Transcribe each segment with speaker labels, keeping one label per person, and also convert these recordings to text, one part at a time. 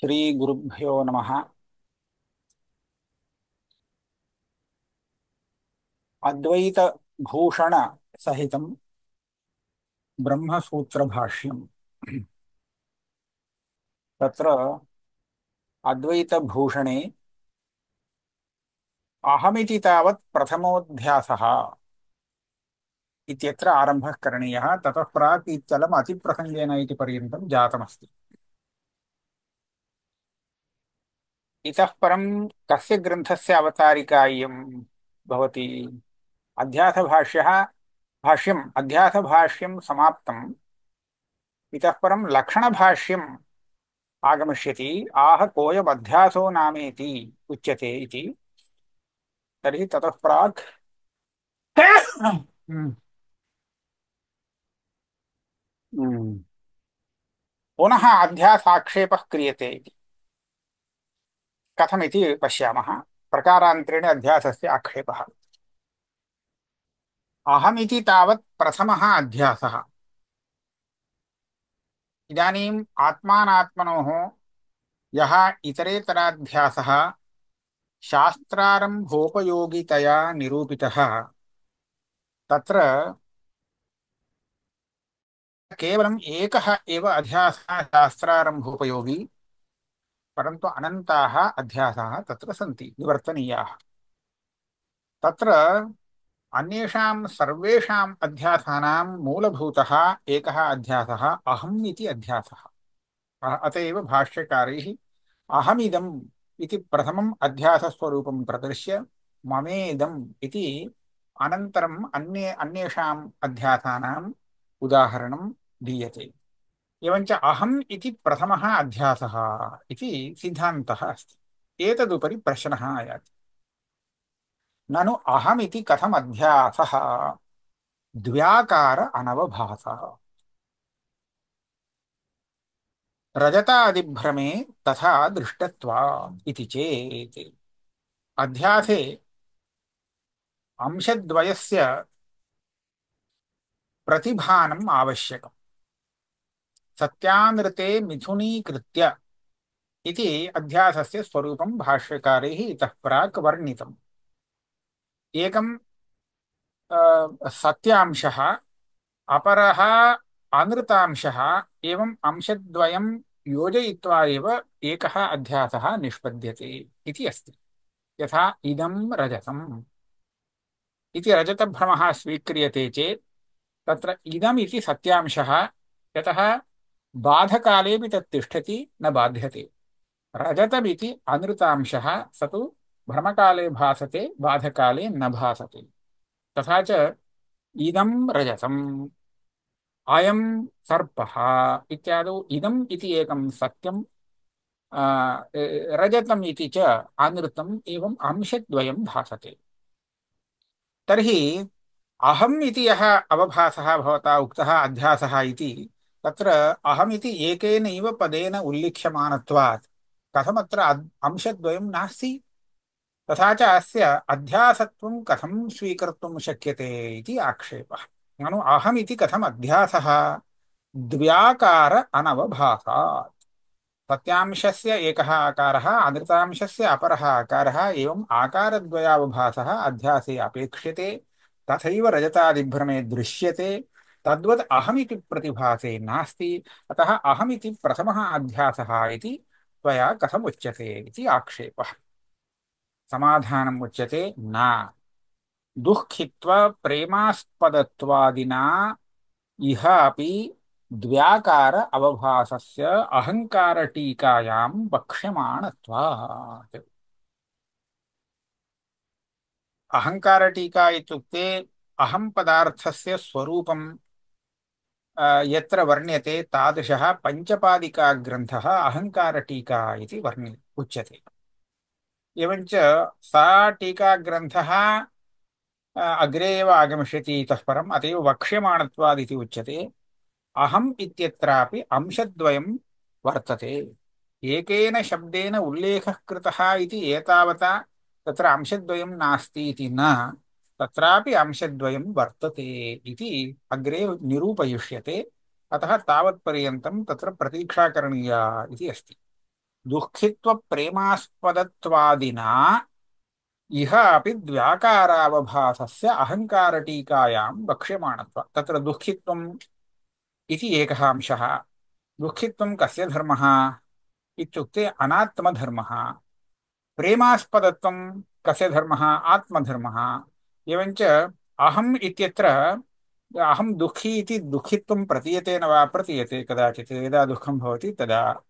Speaker 1: श्रीगुरुभ्यो नमः। अद्वैतभूषणसहितं ब्रह्मसूत्रभाष्यम्। तत्र अद्वैतभूषणे अहमिति तावत् प्रथमोऽध्यासः इत्यत्र आरम्भः करणीयः। ततः प्राक् इत्यलम् अतिप्रसङ्गेन इति पर्यन्तं जातमस्ति। इतः परं कस्य ग्रन्थस्य अवतारिका इयं भवति? अध्यासभाष्यः भाष्यम् अध्यासभाष्यं समाप्तम्। इतः परं लक्षणभाष्यम् आगमिष्यति। आह कोऽयमध्यासो नामेति उच्यते इति। तर्हि ततः प्राक् हम्म, हम्म, पुनः अध्यासाक्षेपः क्रियते इति। कथमिति पश्यामः। प्रकारान्तरेण अध्यासस्य आक्षेपः। अहमिति तावत् प्रथमः अध्यासः। इदानीम् आत्मानात्मनोः यः इतरेतराध्यासः शास्त्रारम्भोपयोगितया निरूपितः, तत्र केवलम् एकः एव अध्यासः शास्त्रारम्भोपयोगी, परन्तु अनन्ताः अध्यासाः तत्र सन्ति निवर्तनीयाः। तत्र अन्येषां सर्वेषाम् अध्यासानां मूलभूतः एकः अध्यासः अहम् इति अध्यासः। अत एव भाष्यकारैः अहमिदम् इति प्रथमम् अध्यासस्वरूपं प्रदर्श्य ममेदम् इति अनन्तरम् अन्येषाम् अध्यासानाम् उदाहरणं दीयते। एवञ्च अहम् इति प्रथमः अध्यासः इति सिद्धान्तः अस्ति। एतदुपरि प्रश्नः आयाति, ननु अहमिति कथम् अध्यासः द्व्याकार अनवभासः? रजतादिभ्रमे तथा दृष्टत्वात् इति चेत् अध्यासे अंशद्वयस्य प्रतिभानम् आवश्यकम्। सत्यानृते मिथुनीकृत्य इति अध्यासस्य स्वरूपं भाष्यकारैः इतः प्राक् वर्णितम्। एकं सत्यांशः, अपरः अनृतांशः, एवं अंशद्वयं योजयित्वा एव एकः अध्यासः निष्पद्यते इति अस्ति। यथा इदं रजतम् इति रजतभ्रमः स्वीक्रियते चेत् तत्र इदमिति सत्यांशः, यतः बाधकालेऽपि तत् तिष्ठति, न बाध्यते। रजतमिति अनृतांशः, स तु भ्रमकाले भासते, बाधकाले न भासते। तथा च इदं रजतम्, अयं सर्पः इत्यादौ इदम् इति एकं सत्यं, रजतम् इति च अनृतम्, एवम् अंशद्वयं भासते। तर्हि अहम् इति यः अवभासः भवता उक्तः अध्यासः इति, तत्र अहमिति एकेनैव पदेन उल्लिख्यमानत्वात् कथमत्र अंशद्वयं नास्ति? तथा च अस्य अध्यासत्वं कथं स्वीकर्तुं शक्यते इति आक्षेपः। ननु अहमिति कथम् अध्यासः? द्व्याकार अनवभासात्। सत्यांशस्य एकः आकारः, अनृतांशस्य अपरः आकारः, एवम् आकारद्वयावभासः अध्यासे अपेक्ष्यते। तथैव रजतादिभ्रमे दृश्यते। तद्वत् अहमिति प्रतिभासे नास्ति। अतः अहमिति प्रथमः अध्यासः इति त्वया कथम् उच्यते इति आक्षेपः। समाधानम् उच्यते न। दुःखित्वा प्रेमास्पदत्वादिना इह अपि द्व्याकार अवभासस्य अहंकार टीकायां वक्ष्यमाणत्वात्। अहंकार टीका इत्युक्ते अहं पदार्थस्य स्वरूपं यत्र वर्ण्यते तादृशः पञ्चपादिका ग्रन्थः अहंकार टीका इति उच्यते। एवञ्च सा टीकाग्रन्थः अग्रे एव आगमिष्यति इतः परम्, अत एव वक्ष्यमाणत्वादिति उच्यते। अहम् इत्यत्रापि अंशद्वयं वर्तते। एकेन शब्देन उल्लेखः कृतः इति एतावता तत्र अंशद्वयं नास्ति इति न, तत्रापि अंशद्वयं वर्तते इति अग्रे निरूपयिष्यते। अतः तावत्पर्यन्तं तत्र प्रतीक्षा करणीया इति अस्ति। दुःखित्व प्रेमास्पदत्वादिना इह अपि द्व्याकारावभासस्य अहङ्कारटीकायां वक्ष्यमाणत्वात्। तत्र दुःखित्वम् इति एकः अंशः। दुःखित्वं कस्य धर्मः इत्युक्ते अनात्मधर्मः। प्रेमास्पदत्वं कस्य धर्मः आत्मधर्मः। एवञ्च अहम् इत्यत्र अहं दुःखी इति दुःखित्वं प्रतीयते न वा प्रतीयते कदाचित् यदा दुःखं भवति तदा।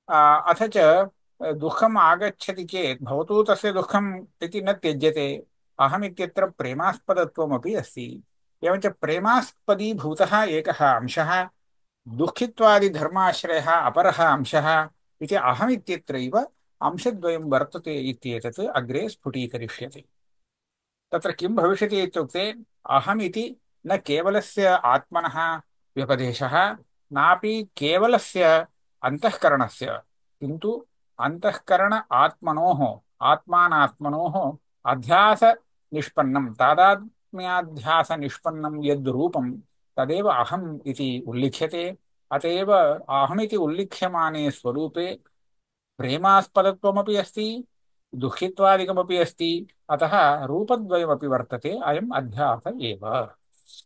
Speaker 1: अथ च दुःखम् आगच्छति चेत् भवतु तस्य दुःखम् इति न त्यज्यते। अहम् इत्यत्र प्रेमास्पदत्वमपि अस्ति। एवञ्च प्रेमास्पदीभूतः एकः अंशः, दुःखित्वादिधर्माश्रयः अपरः अंशः इति अहमित्यत्रैव अंशद्वयं वर्तते इत्येतत् अग्रे स्फुटीकरिष्यते। तत्र किं भविष्यति इत्युक्ते अहमिति न केवलस्य आत्मनः व्यपदेशः नापि केवलस्य अन्तःकरणस्य, किन्तु अन्तःकरण आत्मनोः आत्मानात्मनोः अध्यास निष्पन्नं तादात्म्याध्यास निष्पन्नं यद् रूपं तदेव अहम् इति उल्लिख्यते। अत एव अहमिति उल्लिख्यमाने स्वरूपे प्रेमास्पदत्वमपि अस्ति, दुःखित्वादिकमपि अस्ति। अतः रूपद्वयमपि वर्तते, अयम् अध्यास एव।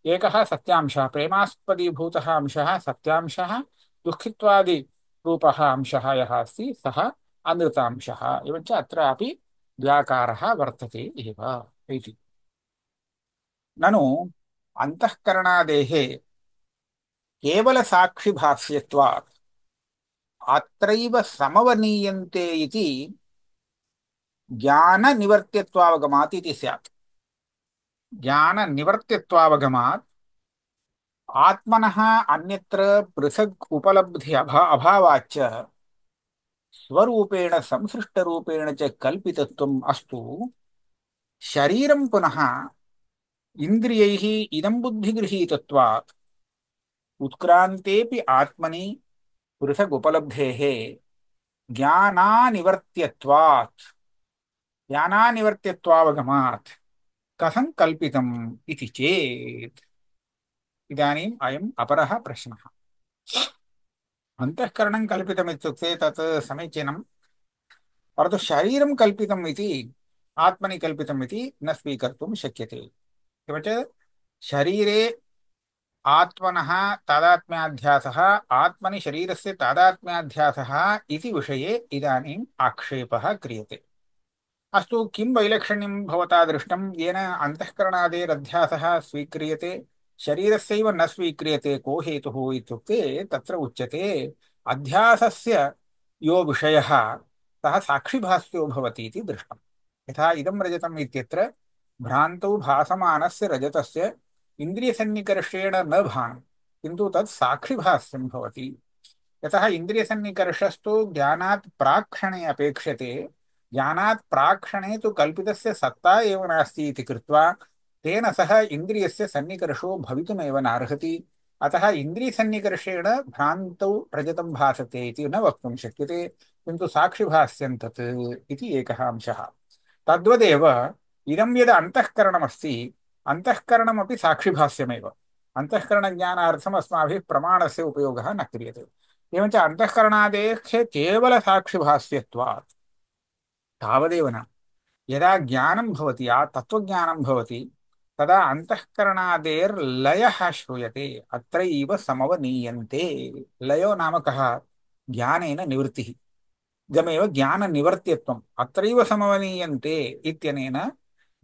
Speaker 1: एकः सत्यांशः प्रेमास्पदीभूतः अंशः सत्यांशः, दुःखित्वादिरूपः अंशः यः अस्ति सः अनृतांशः। एवञ्च अत्रापि द्व्याकारः वर्तते एव इति। ननु अन्तःकरणादेः केवलसाक्षिभाष्यत्वात् अत्रैव समवनीयन्ते इति ज्ञाननिवर्त्यत्वावगमात् इति स्यात्। ज्ञाननिवर्त्यत्वावगमात् आत्मनः अन्यत्र पृथक् उपलब्धि अभावाच्च स्वरूपेण संसृष्टरूपेण च कल्पितत्वम् अस्तु शरीरं पुनः इन्द्रियैः इदं बुद्धिगृहीतत्वात् उत्क्रान्तेऽपि आत्मनि पृथक् उपलब्धेः ज्ञानानिवर्त्यत्वात् ज्ञानानिवर्त्यत्वावगमात् कथं कल्पितम् इति चेत् इदानीम् अयम् अपरः प्रश्नः। अन्तःकरणं कल्पितमित्युक्ते तत् समीचीनं, परन्तु शरीरं कल्पितम् इति आत्मनि कल्पितम् इति न स्वीकर्तुं शक्यते। किमच शरीरे आत्मनः तादात्म्याध्यासः आत्मनि शरीरस्य तादात्म्याध्यासः इति विषये इदानीम् आक्षेपः क्रियते। अस्तु, किं वैलक्षण्यं भवता दृष्टं येन अन्तःकरणादेरध्यासः स्वीक्रियते शरीरस्यैव न स्वीक्रियते, को हेतुः इत्युक्ते तत्र उच्यते अध्यासस्य यो विषयः सः साक्षिभास्यो भवति इति दृष्टम्। यथा इदं रजतम् इत्यत्र भ्रान्तौ भासमानस्य रजतस्य इन्द्रियसन्निकर्षेण न भानं, किन्तु तत् साक्षिभास्यं भवति। यतः इन्द्रियसन्निकर्षस्तु ज्ञानात् प्राक्क्षणे अपेक्षते, ज्ञानात् प्राक्क्षणे तु कल्पितस्य सत्ता एव नास्ति इति कृत्वा तेन सह इन्द्रियस्य सन्निकर्षो भवितुमेव नार्हति। अतः इन्द्रियसन्निकर्षेण भ्रान्तौ रजतं भासते इति न वक्तुं शक्यते, किन्तु साक्षिभास्यं तत् इति एकः अंशः। तद्वदेव इदं यद् अन्तःकरणमस्ति अन्तःकरणमपि साक्षिभास्यमेव। अन्तःकरणज्ञानार्थम् अस्माभिः प्रमाणस्य उपयोगः न क्रियते। एवञ्च अन्तःकरणादेः केवलसाक्षिभास्यत्वात् तावदेव न, यदा ज्ञानं भवति तत्त्वज्ञानं भवति तदा अन्तःकरणादेर्लयः श्रूयते, अत्रैव समवनीयन्ते। लयो नाम कः? ज्ञानेन निवृत्तिः। इदमेव ज्ञाननिवर्त्यत्वम्। अत्रैव समवनीयन्ते इत्यनेन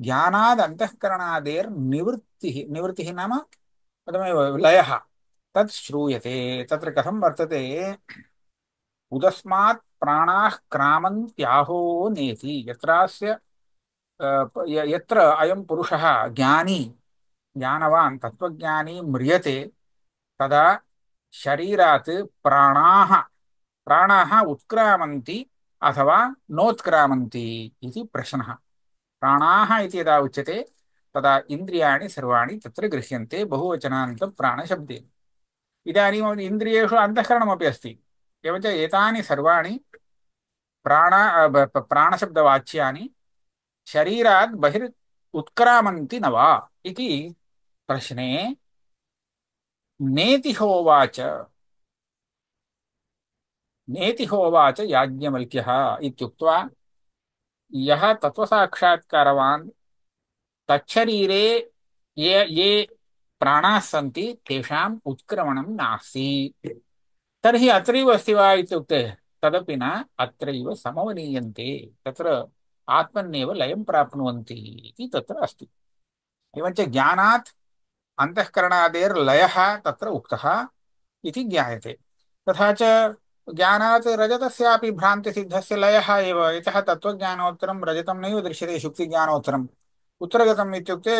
Speaker 1: ज्ञानाद् अन्तःकरणादेर्निवृत्तिः, निवृत्तिः नाम तदमेव लयः तत् श्रूयते। तत्र कथं वर्तते? उदस्मात् प्राणाः क्रामन्त्याहो नेति। यत्र अयं पुरुषः ज्ञानी ज्ञानवान् तत्त्वज्ञानी म्रियते तदा शरीरात् प्राणाः प्राणाः उत्क्रामन्ति अथवा नोत्क्रामन्ति इति प्रश्नः। प्राणाः इति यदा उच्यते तदा इन्द्रियाणि सर्वाणि तत्र गृह्यन्ते बहुवचनान्तप्राणशब्देन। इदानीम् इन्द्रियेषु अन्तःकरणमपि अस्ति। एवञ्च एतानि सर्वाणि प्राणशब्दवाच्यानि शरीरात् बहिर् उत्क्रामन्ति न वा इति प्रश्ने नेति होवाच। नेति होवाच याज्ञवल्क्यः इत्युक्त्वा यः तत्त्वसाक्षात्कारवान् तच्छरीरे ये प्राणाः सन्ति तेषाम् उत्क्रमणं नास्ति। तर्हि अत्रैव अस्ति वा इत्युक्ते तदपि न, अत्रैव समवनीयन्ते, तत्र आत्मन्येव लयं प्राप्नुवन्ति इति तत्र अस्ति। एवञ्च ज्ञानात् अन्तःकरणादेर्लयः तत्र उक्तः इति ज्ञायते। तथा च ज्ञानात् रजतस्यापि भ्रान्तिसिद्धस्य लयः एव। यतः तत्त्वज्ञानोत्तरं रजतं नैव दृश्यते, शुक्तिज्ञानोत्तरम् उत्तरगतम् इत्युक्ते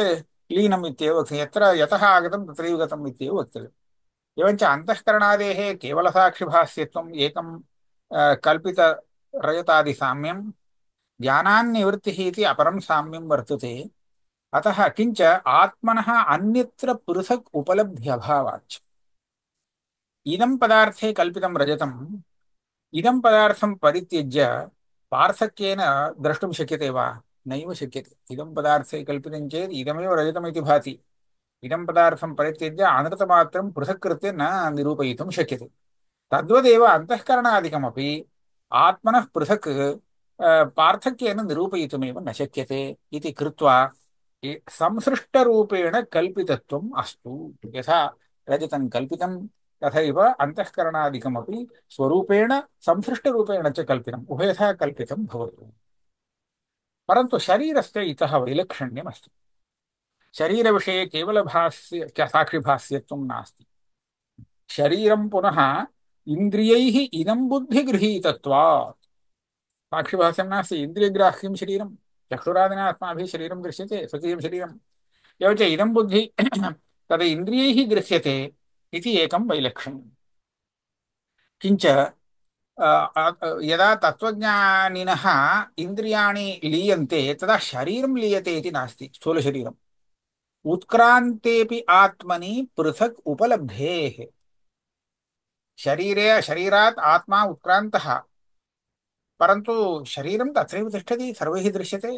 Speaker 1: लीनम् इत्येव वक्तव्यम्। यत्र यतः आगतं तत्रैव गतम् इत्येव वक्तव्यम्। एवञ्च अन्तःकरणादेः केवलसाक्षिभास्यत्वम् एकं कल्पितरजतादिसाम्यं, ज्ञानान्निवृत्तिः इति अपरं साम्यं वर्तते। अतः किञ्च आत्मनः अन्यत्र पृथक् उपलब्ध्यभावाच्च इदं पदार्थे कल्पितं रजतम् इदं पदार्थं परित्यज्य पार्थक्येन द्रष्टुं शक्यते वा? नैव शक्यते। इदं पदार्थे कल्पितं चेत् इदमेव रजतमिति भाति। इदं पदार्थं परित्यज्य अनृतमात्रं पृथक् कृत्य न निरूपयितुं शक्यते। तद्वदेव अन्तःकरणादिकमपि आत्मनः पृथक् पार्थक्येन निरूपयितुमेव न शक्यते इति कृत्वा संसृष्टरूपेण कल्पितत्वम् अस्तु। यथा रजतं कल्पितं तथैव अन्तःकरणादिकमपि स्वरूपेण संसृष्टरूपेण च कल्पितम्, उभयथा कल्पितं भवतु। परन्तु शरीरस्य इतः वैलक्षण्यमस्ति। शरीरविषये केवलभाष्य साक्षिभाष्यत्वं नास्ति। शरीरं पुनः इन्द्रियैः इदं बुद्धिगृहीतत्वात् साक्षिभाष्यं नास्ति। इन्द्रियग्राह्यं शरीरं चक्षुरादिना अस्माभिः शरीरं दृश्यते, स्वकीयं शरीरम्। एवञ्च इदं बुद्धि तद् इन्द्रियैः दृश्यते इति एकं वैलक्षण्यम्। किञ्च यदा तत्त्वज्ञानिनः इन्द्रियाणि लीयन्ते तदा शरीरं लीयते इति नास्ति। स्थूलशरीरम् उत्क्रान्तेऽपि आत्मनि पृथक् उपलब्धेः। शरीरात् आत्मा उत्क्रान्तः, परन्तु शरीरं तत्रैव तिष्ठति, सर्वैः दृश्यते।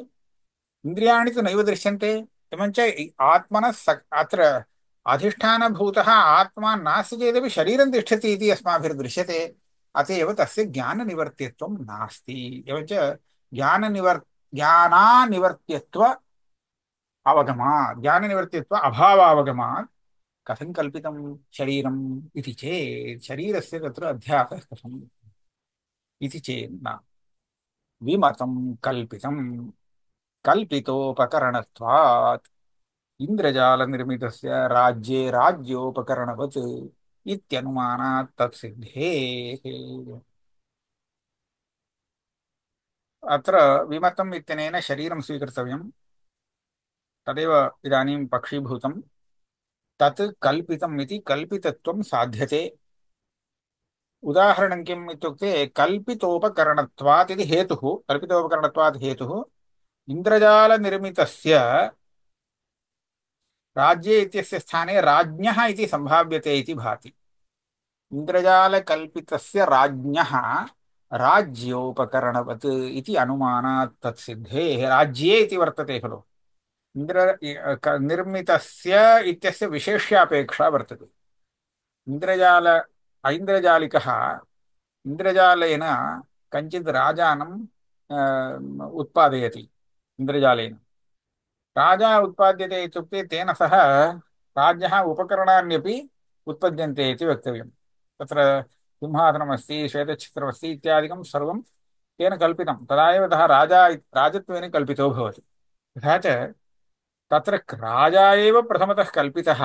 Speaker 1: इन्द्रियाणि तु नैव दृश्यन्ते। एवञ्च आत्मनः अत्र अधिष्ठानभूतः आत्मा नास्ति चेदपि शरीरं तिष्ठति इति अस्माभिर्दृश्यते। अत एव तस्य ज्ञाननिवर्त्यत्वं नास्ति। एवञ्च ज्ञाननिवर् ज्ञानानिवर्त्यत्व अवगमात्, ज्ञाननिवर्त्यत्व अभावावगमात् कथं कल्पितं शरीरम् इति चेत् शरीरस्य तत्र अध्यासः कथम् इति चेत् न। विमतं कल्पितं कल्पितोपकरणत्वात् इन्द्रजालनिर्मितस्य राज्ये राज्योपकरणवत् इत्यनुमानात् तत्सिद्धेः। अत्र विमतम् इत्यनेन शरीरं स्वीकर्तव्यम्। तदेव इदानीं पक्षीभूतं। तत् कल्पितम् इति कल्पितत्वं साध्यते। उदाहरणं किम् इत्युक्ते कल्पितोपकरणत्वात् इति हेतुः। कल्पितोपकरणत्वात् हेतुः इन्द्रजालनिर्मितस्य राज्ये इत्यस्य स्थाने राज्ञः इति सम्भाव्यते इति भाति। इन्द्रजालकल्पितस्य राज्ञः राज्योपकरणवत् इति अनुमानात् तत्सिद्धेः। राज्ये इति वर्तते खलु, निर्मितस्य इत्यस्य विशेष्यापेक्षा वर्तते। इन्द्रजाल ऐन्द्रजालिकः इन्द्रजालेन कञ्चित् राजानं उत्पादयति। इन्द्रजालेन राजा उत्पाद्यते इत्युक्ते तेन सह राज्ञः उपकरणान्यपि उत्पद्यन्ते इति वक्तव्यम्। तत्र सिंहासनमस्ति, श्वेतच्छत्रमस्ति इत्यादिकं सर्वं तेन कल्पितं। तदा एव सः राजत्वेन कल्पितो भवति। तथा च तत्र राजा एव प्रथमतः कल्पितः,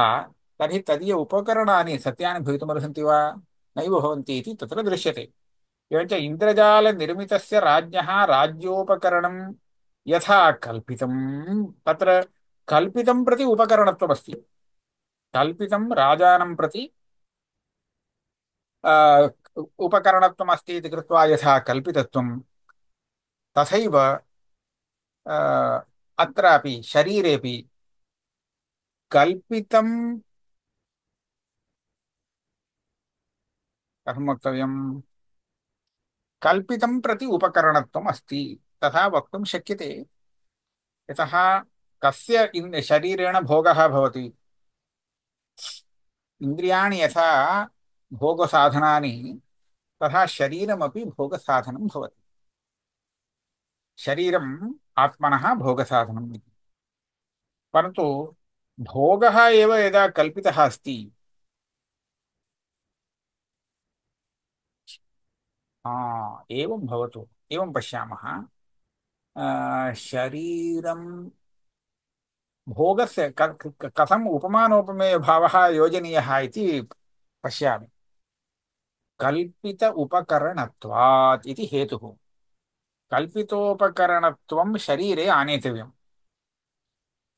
Speaker 1: तर्हि तदीय उपकरणानि सत्यानि भवितुमर्हन्ति वा? नैव भवन्ति इति तत्र दृश्यते। एवञ्च इन्द्रजालनिर्मितस्य राज्ञः राज्योपकरणं यथा कल्पितं, तत्र कल्पितं प्रति उपकरणत्वमस्ति। कल्पितं राजानं प्रति आ, उपकरणत्वमस्ति इति कृत्वा यथा कल्पितत्वं, तथैव अत्रापि शरीरेपि कल्पितं, कथं वक्तव्यम्, कल्पितं प्रति उपकरणत्वम् अस्ति तथा वक्तुं शक्यते। यतः कस्य शरीरेण भोगः भवति, इन्द्रियाणि यथा भोगसाधनानि, तथा शरीरमपि भोगसाधनं भवति। शरीरम् आत्मनः भोगसाधनम् इति। परन्तु भोगः एव यदा कल्पितः अस्ति, एवं भवतु, एवं पश्यामः। शरीरं भोगस्य कथम् उपमानोपमेयभावः योजनीयः इति पश्यामि। कल्पित उपकरणत्वात् इति हेतुः। कल्पितोपकरणत्वं शरीरे आनेतव्यम्।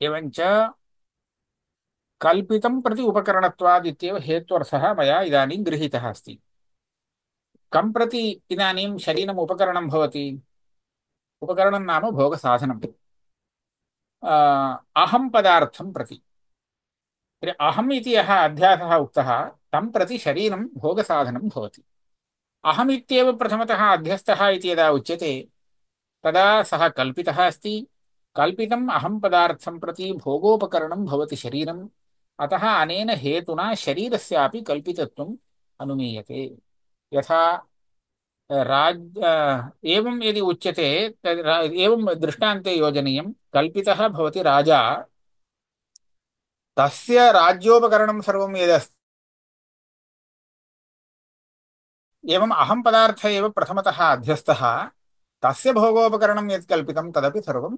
Speaker 1: एवञ्च कल्पितं प्रति उपकरणत्वात् इत्येव हेत्वर्थः मया इदानीं गृहीतः अस्ति। कं प्रति इदानीं शरीरम् उपकरणं भवति? उपकरणं नाम भोगसाधनम्। अहं पदार्थं प्रति। तर्हि अहम् इति यः अध्यासः उक्तः, तं प्रति शरीरं भोगसाधनं भवति। अहमित्येव प्रथमतः अध्यस्तः इति यदा उच्यते, तदा सः कल्पितः अस्ति। कल्पितम् अहं पदार्थं प्रति भोगोपकरणं भवति शरीरम्। अतः अनेन हेतुना शरीरस्यापि कल्पितत्वम् अनुमीयते। यथा एवं यदि उच्यते एवं दृष्टान्ते योजनीयं। कल्पितः भवति राजा, तस्य राज्योपकरणं सर्वं यदस्ति, एवम् अहं पदार्थ एव प्रथमतः अध्यस्तः, तस्य भोगोपकरणं यत् कल्पितं तदपि सर्वं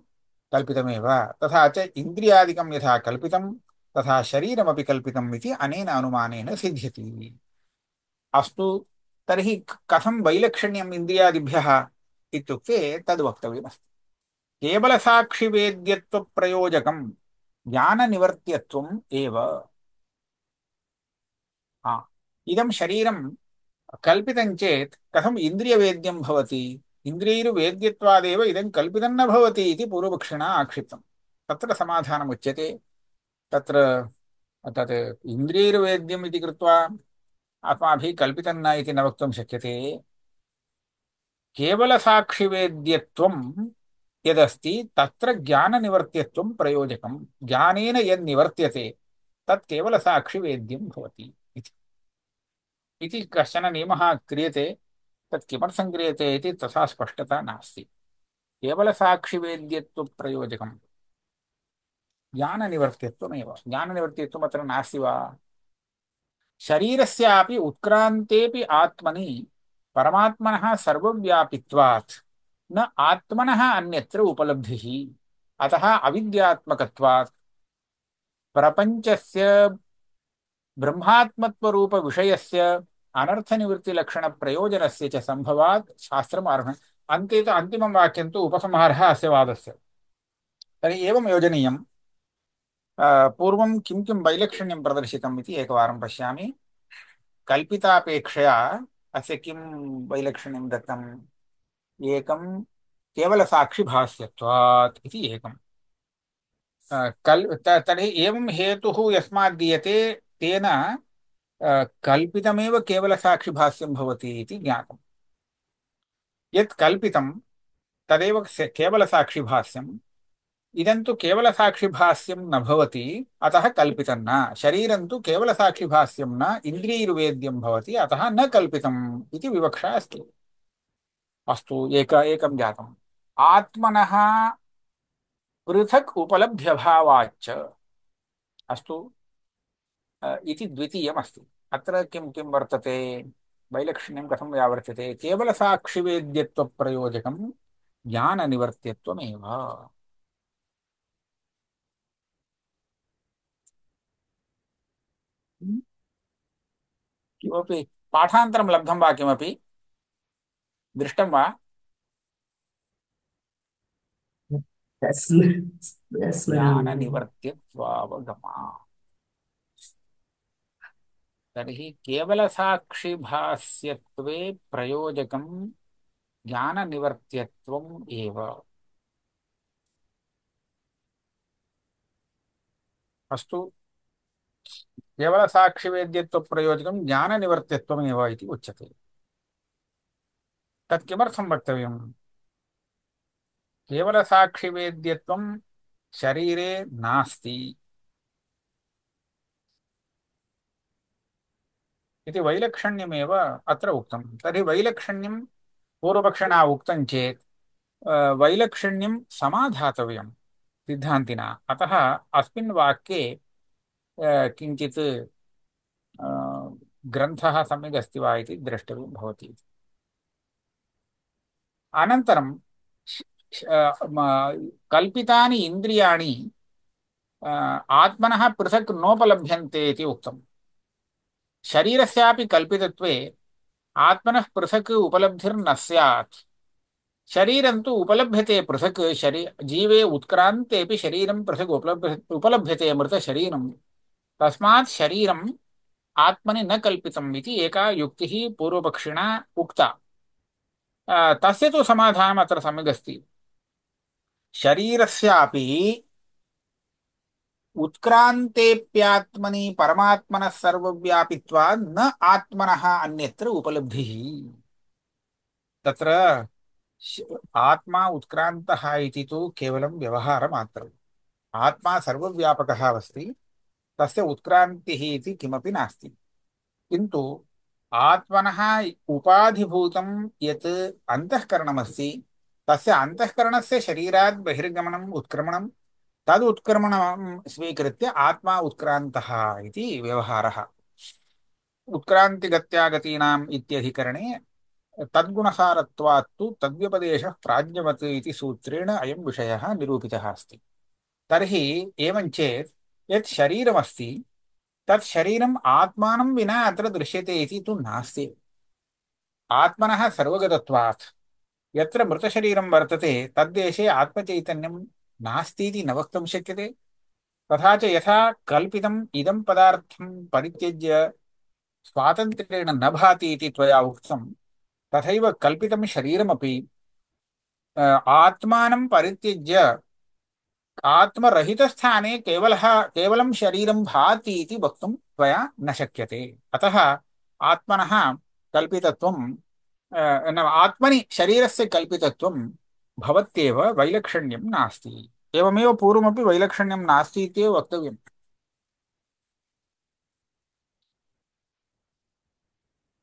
Speaker 1: कल्पितमेव। तथा च इन्द्रियादिकं यथा कल्पितं तथा शरीरमपि कल्पितम् इति अनेन अनुमानेन सिद्ध्यति। अस्तु, तर्हि कथं वैलक्षण्यम् इन्द्रियादिभ्यः इत्युक्ते तद् वक्तव्यमस्ति। केवलसाक्षिवेद्यत्वप्रयोजकं ज्ञाननिवर्त्यत्वम् एव। हा, इदं शरीरं कल्पितं चेत् कथम् इन्द्रियवेद्यं भवति? इन्द्रियैर्वेद्यत्वादेव इदं कल्पितं न भवति इति पूर्वपक्षिणा आक्षिप्तं। तत्र समाधानमुच्यते। तत्र तत् इन्द्रियैर्वेद्यम् इति कृत्वा अस्माभिः कल्पितं न इति न वक्तुं शक्यते। केवलसाक्षिवेद्यत्वं यदस्ति तत्र ज्ञाननिवर्त्यत्वं प्रयोजकं। ज्ञानेन यद् निवर्त्यते तत् केवलसाक्षिवेद्यं भवति इति कश्चन नियमः क्रियते। तत् किमर्थं क्रियते इति तथा स्पष्टता नास्ति। केवलसाक्षिवेद्यत्वप्रयोजकं ज्ञाननिवर्त्यत्वमेव। ज्ञाननिवर्त्यत्वम् अत्र नास्ति वा? शरीरस्यापि उत्क्रान्तेऽपि आत्मनि परमात्मनः सर्वव्यापित्वात् न आत्मनः अन्यत्र उपलब्धिः। अतः अविद्यात्मकत्वात् प्रपञ्चस्य ब्रह्मात्मत्वरूपविषयस्य अनर्थनिवृत्तिलक्षणप्रयोजनस्य च सम्भवात् शास्त्रम् आरभ्य। अन्ते तु अन्तिमं वाक्यं तु उपसंहारः अस्य वादस्य। तर्हि एवं योजनीयं। पूर्वं किं किं वैलक्षण्यं प्रदर्शितम् इति एकवारं पश्यामि। कल्पितापेक्षया अस्य किं वैलक्षण्यं दत्तम्? एकं केवलसाक्षिभाष्यत्वात् इति एकम्। तर्हि एवं हेतुः यस्मात् दीयते तेन कल्पितमेव केवलसाक्षिभाष्यं भवति इति ज्ञातम्। यत् कल्पितं तदेव केवलसाक्षिभाष्यम्। इदं तु केवलसाक्षिभाष्यं न भवति, अतः कल्पितं न। शरीरं तु केवलसाक्षिभाष्यं न, इन्द्रियैर्वेद्यं भवति, अतः न कल्पितम् इति विवक्षा अस्ति। अस्तु, एकं जातम्। आत्मनः पृथक् उपलभ्यभावाच्च। अस्तु, इति द्वितीयमस्ति। अत्र किं किं वर्तते? वैलक्षण्यं कथं व्यावर्त्यते? केवलसाक्षिवेद्यत्वप्रयोजकं ज्ञाननिवर्त्यत्वमेव। किमपि पाठान्तरं लब्धं वा? किमपि दृष्टं वा?
Speaker 2: तस्मिन्
Speaker 1: ज्ञाननिवर्त्यत्वावगमा। तर्हि केवलसाक्षिभाष्यत्वे प्रयोजकं ज्ञाननिवर्त्यत्वम् एव। अस्तु, केवलसाक्षिवेद्यत्वप्रयोजकं ज्ञाननिवर्त्यत्वमेव इति उच्यते। तत् किमर्थं वक्तव्यम्? केवलसाक्षिवेद्यत्वं शरीरे नास्ति। इति वैलक्षण्यमेव अत्र उक्तं। तर्हि वैलक्षण्यं पूर्वपक्षिणा उक्तं चेत् वैलक्षण्यं समाधातव्यं सिद्धान्तिना। अतः अस्मिन् वाक्ये किञ्चित् ग्रन्थः सम्यगस्ति वा इति द्रष्टव्यं भवति। अनन्तरं कल्पितानि इन्द्रियाणि आत्मनः पृथक् नोपलभ्यन्ते इति उक्तम्। शरीरस्यापि कल्पितत्वे आत्मनः पृथक् उपलब्धिर्न स्यात्। शरीरं तु उपलभ्यते पृथक्, जीवे उत्क्रान्तेऽपि शरीरं पृथक् उपलभ्यते मृतशरीरं। तस्मात् शरीरम् आत्मनि न कल्पितम् इति एका युक्तिः पूर्वपक्षिणा उक्ता। तस्य तु समाधानम् अत्र सम्यगस्ति। शरीरस्यापि उत्क्रान्तेऽप्यात्मनि परमात्मनः सर्वव्यापित्वात् न आत्मनः अन्यत्र उपलब्धिः। तत्र आत्मा उत्क्रान्तः इति तु केवलं व्यवहारमात्रम्। आत्मा सर्वव्यापकः अस्ति, तस्य उत्क्रान्तिः इति किमपि नास्ति। किन्तु आत्मनः उपाधिभूतं यत् अन्तःकरणमस्ति, तस्य अन्तःकरणस्य शरीरात् बहिर्गमनम् उत्क्रमणं, तद् उत्क्रमणं स्वीकृत्य आत्मा उत्क्रान्तः इति व्यवहारः। उत्क्रान्तिगत्या गतीनाम् इत्यधिकरणे तद्गुणसारत्वात् तु तद्व्यपदेशः प्राज्ञवत् इति सूत्रेण अयं विषयः निरूपितः अस्ति। तर्हि एवं चेत् यत् शरीरमस्ति तत् शरीरम् आत्मानं विना अत्र दृश्यते इति तु नास्ति। आत्मनः सर्वगतत्वात् यत्र मृतशरीरं वर्तते तद्देशे आत्मचैतन्यं नास्ति इति न वक्तुं शक्यते। तथा च यथा कल्पितम् इदं पदार्थं परित्यज्य स्वातन्त्र्येण न भाति इति त्वया उक्तं, तथैव कल्पितं शरीरमपि आत्मानं परित्यज्य आत्मरहितस्थाने केवलं शरीरं भाति इति वक्तुं त्वया न शक्यते। अतः आत्मनः कल्पितत्वं आत्मनि शरीरस्य कल्पितत्वं भवत्येव, वैलक्षण्यं नास्ति। एवमेव पूर्वमपि वैलक्षण्यं नास्ति इत्येव वक्तव्यम्।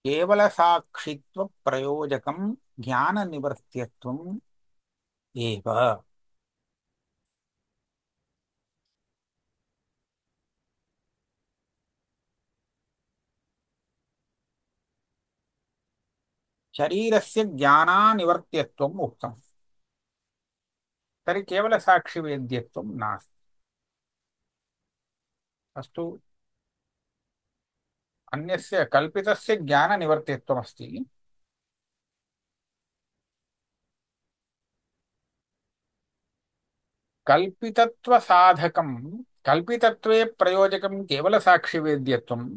Speaker 1: केवलसाक्षित्वप्रयोजकं ज्ञाननिवर्त्यत्वम् एव। शरीरस्य ज्ञानानिवर्त्यत्वम् उक्तम्। तर्हि केवलसाक्षिवेद्यत्वं नास्ति। अस्तु, अन्यस्य कल्पितस्य ज्ञाननिवर्त्यत्वमस्ति। कल्पितत्वसाधकं कल्पितत्वे प्रयोजकं केवलसाक्षिवेद्यत्वं,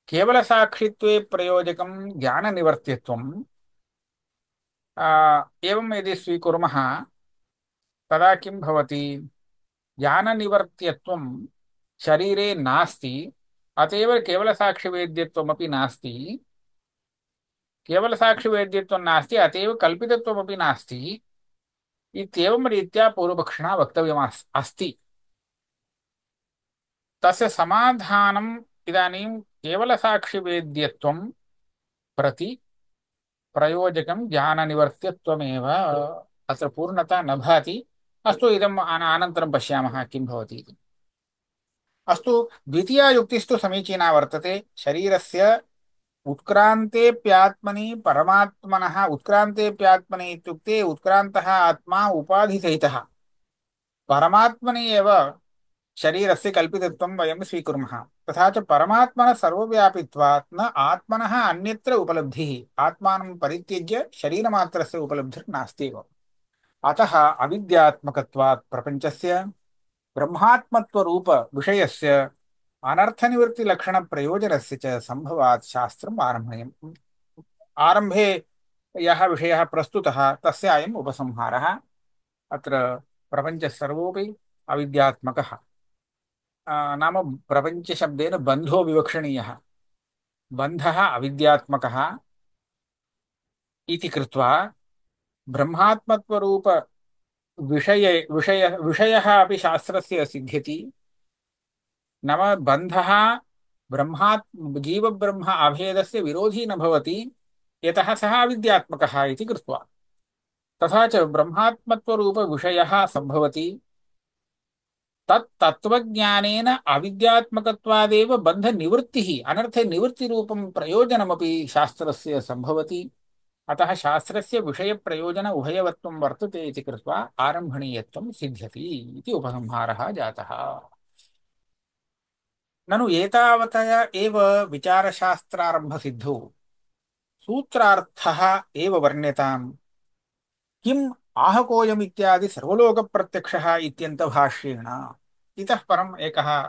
Speaker 1: केवलसाक्षित्वे प्रयोजकं ज्ञाननिवर्त्यत्वं। एवं यदि स्वीकुर्मः तदा किं भवति? ज्ञाननिवर्त्यत्वं शरीरे नास्ति, अत एव केवलसाक्षिवेद्यत्वमपि नास्ति। केवलसाक्षिवेद्यत्वं नास्ति, अत एव कल्पितत्वमपि नास्ति इत्येवं रीत्या पूर्वपक्षिणा वक्तव्यम् अस्ति। तस्य समाधानम् इदानीं केवलसाक्षिवेद्यत्वं प्रति प्रयोजकं ज्ञाननिवर्त्यत्वमेव अत्र पूर्णता न भाति। अस्तु, इदम् अनन्तरं पश्यामः किं भवति इति। अस्तु, द्वितीया युक्तिस्तु समीचीना वर्तते। शरीरस्य उत्क्रान्तेऽप्यात्मनि परमात्मनः, उत्क्रान्तेऽप्यात्मनि इत्युक्ते उत्क्रान्तः आत्मा उपाधिसहितः परमात्मनि एव शरीरस्य कल्पितत्वं वयं स्वीकुर्मः। तथा च परमात्मनः सर्वव्यापित्वात् न आत्मनः अन्यत्र उपलब्धिः, आत्मानं परित्यज्य शरीरमात्रस्य उपलब्धिर्नास्ति एव। अतः अविद्यात्मकत्वात् प्रपञ्चस्य ब्रह्मात्मत्वरूप विषयस्य अनर्थनिवृत्तिलक्षणप्रयोजनस्य च सम्भवात् शास्त्रम् आरम्भणीयम्। आरम्भे यः विषयः प्रस्तुतः तस्य अयम् उपसंहारः। अत्र प्रपञ्चः सर्वोऽपि अविद्यात्मकः। नाम प्रपञ्चशब्देन बन्धो विवक्षणीयः। बन्धः अविद्यात्मकः इति कृत्वा ब्रह्मात्मत्वरूप विषयः अपि शास्त्रस्य सिद्ध्यति। नाम बन्धः जीवब्रह्म अभेदस्य विरोधी न भवति, यतः सः अविद्यात्मकः इति कृत्वा। तथा च ब्रह्मात्मत्वरूपविषयः सम्भवति, तत् तत्त्वज्ञानेन अविद्यात्मकत्वादेव बन्धनिवृत्तिः अनर्थनिवृत्तिरूपं प्रयोजनमपि शास्त्रस्य सम्भवति। अतः शास्त्रस्य विषयप्रयोजन उभयवत्वं वर्तते इति कृत्वा आरम्भणीयत्वं सिद्ध्यति इति उपसंहारः जातः। ननु एतावता एव विचारशास्त्रारम्भसिद्धौ सूत्रार्थः एव वर्ण्यताम्। किम् आहकोऽयम् इत्यादि सर्वलोकप्रत्यक्षः इत्यन्तभाष्येण इतः परम् एकः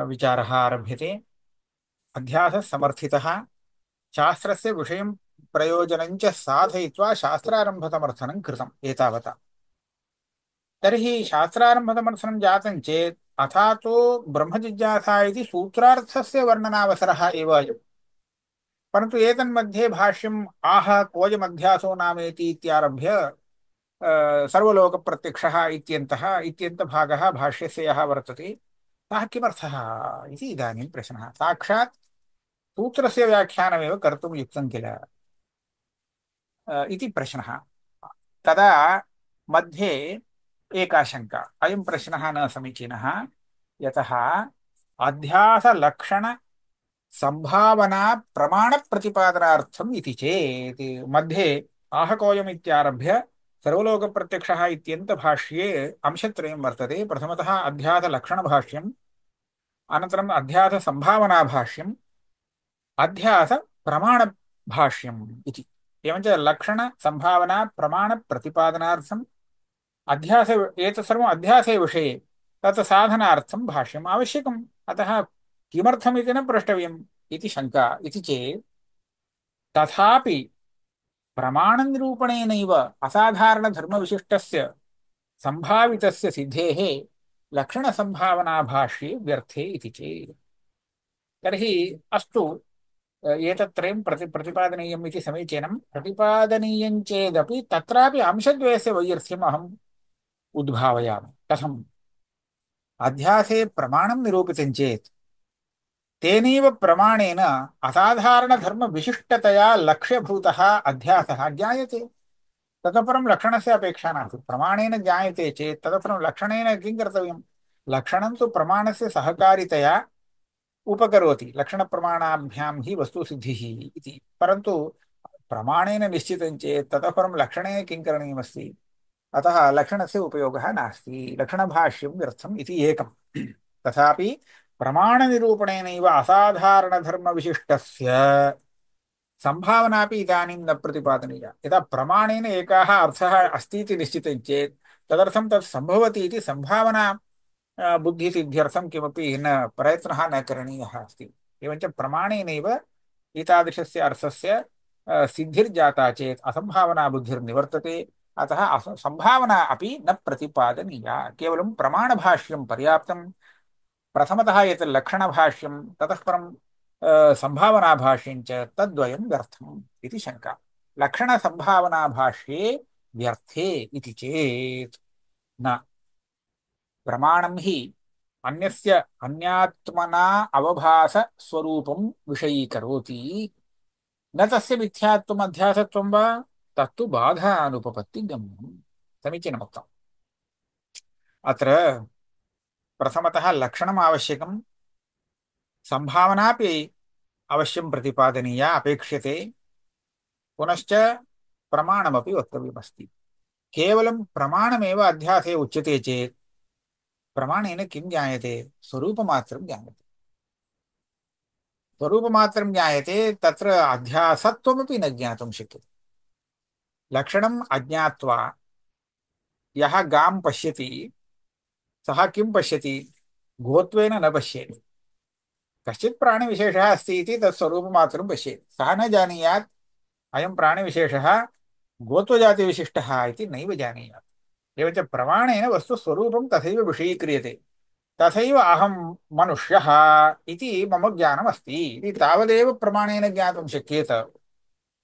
Speaker 1: विचारः आरभ्यते। अध्यासः समर्थितः, शास्त्रस्य विषयं प्रयोजनं च साधयित्वा शास्त्रारम्भसमर्थनं कृतम् एतावता। तर्हि शास्त्रारम्भसमर्थनं जातं चेत् अथातो ब्रह्मजिज्ञासा इति सूत्रार्थस्य वर्णनावसरः एव अयम्। परन्तु एतन्मध्ये भाष्यम् आह कोऽयमध्यासो नामेति इत्यारभ्य सर्वलोकप्रत्यक्षः इत्यन्तभागः भाष्यस्य यः वर्तते सः किमर्थः इति इदानीं प्रश्नः। साक्षात् सूत्रस्य व्याख्यानमेव कर्तुं युक्तं किल इति प्रश्नः। तदा मध्ये एका शङ्का, अयं प्रश्नः न समीचीनः, यतः अध्यासलक्षण संभावना प्रमाणप्रतिपादनार्थम् इति चेत् मध्ये आहकोऽयमित्यारभ्य सर्वलोकप्रत्यक्षः इत्यन्तभाष्ये अंशत्रयं वर्तते। प्रथमतः अध्यासलक्षणभाष्यम्, अनन्तरम् अध्याससम्भावनाभाष्यम्, अध्यासप्रमाणभाष्यम् इति। एवञ्च लक्षणसम्भावनाप्रमाणप्रतिपादनार्थम् अध्यास एतत् सर्वम् अध्यासे विषये तत् साधनार्थं भाष्यम् आवश्यकम्। अतः किमर्थमिति न प्रष्टव्यम् इति शङ्का। इति चेत् तथापि प्रमाणनिरूपणेनैव असाधारणधर्मविशिष्टस्य सम्भावितस्य सिद्धेः लक्षणसम्भावनाभाष्ये व्यर्थे इति चेत् तर्हि अस्तु, एतत्त्रयं प्रतिपादनीयम् इति समीचीनं। प्रतिपादनीयं चेदपि तत्रापि अंशद्वयस्य वैयर्थ्यम् अहम् उद्भावयामि। कथम्? अध्यासे प्रमाणं निरूपितं चेत् तेनैव प्रमाणेन असाधारणधर्मविशिष्टतया लक्ष्यभूतः अध्यासः ज्ञायते। ततः परं लक्षणस्य अपेक्षा नास्ति। प्रमाणेन ज्ञायते चेत् ततः परं लक्षणेन किं कर्तव्यं? लक्षणं तु प्रमाणस्य सहकारितया उपकरोति, लक्षणप्रमाणाभ्यां हि वस्तुसिद्धिः इति। परन्तु प्रमाणेन निश्चितं चेत् ततः परं लक्षणेन किं करणीयमस्ति? अतः लक्षणस्य उपयोगः नास्ति, लक्षणभाष्यं व्यर्थम् इति एकम्। तथापि प्रमाणनिरूपणेनैव असाधारणधर्मविशिष्टस्य सम्भावनापि इदानीं न प्रतिपादनीया। यदा प्रमाणेन एकः अर्थः अस्ति इति निश्चितं चेत् तदर्थं तत् सम्भवति इति सम्भावना बुद्धिसिद्ध्यर्थं किमपि न प्रयत्नः न करणीयः अस्ति। एवञ्च प्रमाणेनैव एतादृशस्य अर्थस्य सिद्धिर्जाता चेत् असम्भावना बुद्धिर्निवर्तते। अतः सम्भावना अपि न प्रतिपादनीया, केवलं प्रमाणभाष्यं पर्याप्तं। प्रथमतः यत् लक्षणभाष्यं, ततः परं सम्भावनाभाष्यं च तद्वयं व्यर्थम् इति शङ्का। लक्षणसम्भावनाभाष्ये व्यर्थे इति चेत् न, प्रमाणं हि अन्यस्य अन्यात्मना अवभासस्वरूपं विषयीकरोति, न तस्य मिथ्यात्वम् अध्यासत्वं वा तत्तु बाधानुपपत्तिगम्यम्। समीचीनमुक्तम्। अत्र प्रथमतः लक्षणम् आवश्यकं, सम्भावनापि अवश्यं प्रतिपादनीया अपेक्ष्यते, पुनश्च प्रमाणमपि वक्तव्यमस्ति। केवलं प्रमाणमेव अध्यासे उच्यते चेत् प्रमाणेन किं ज्ञायते? स्वरूपमात्रं ज्ञायते। स्वरूपमात्रं ज्ञायते, तत्र अध्यासत्वमपि न ज्ञातुं शक्यते। लक्षणम् अज्ञात्वा यः गां पश्यति सः किं पश्यति? गोत्वेन न पश्येत्। कश्चित् प्राणिविशेषः अस्ति इति तत् स्वरूपमात्रं पश्येत्। सः न जानीयात् अयं प्राणिविशेषः गोत्वजातिविशिष्टः इति नैव जानीयात्। एवञ्च प्रमाणेन वस्तुस्वरूपं तथैव विषयीक्रियते। तथैव अहं मनुष्यः इति मम ज्ञानमस्ति इति तावदेव प्रमाणेन ज्ञातुं शक्येत,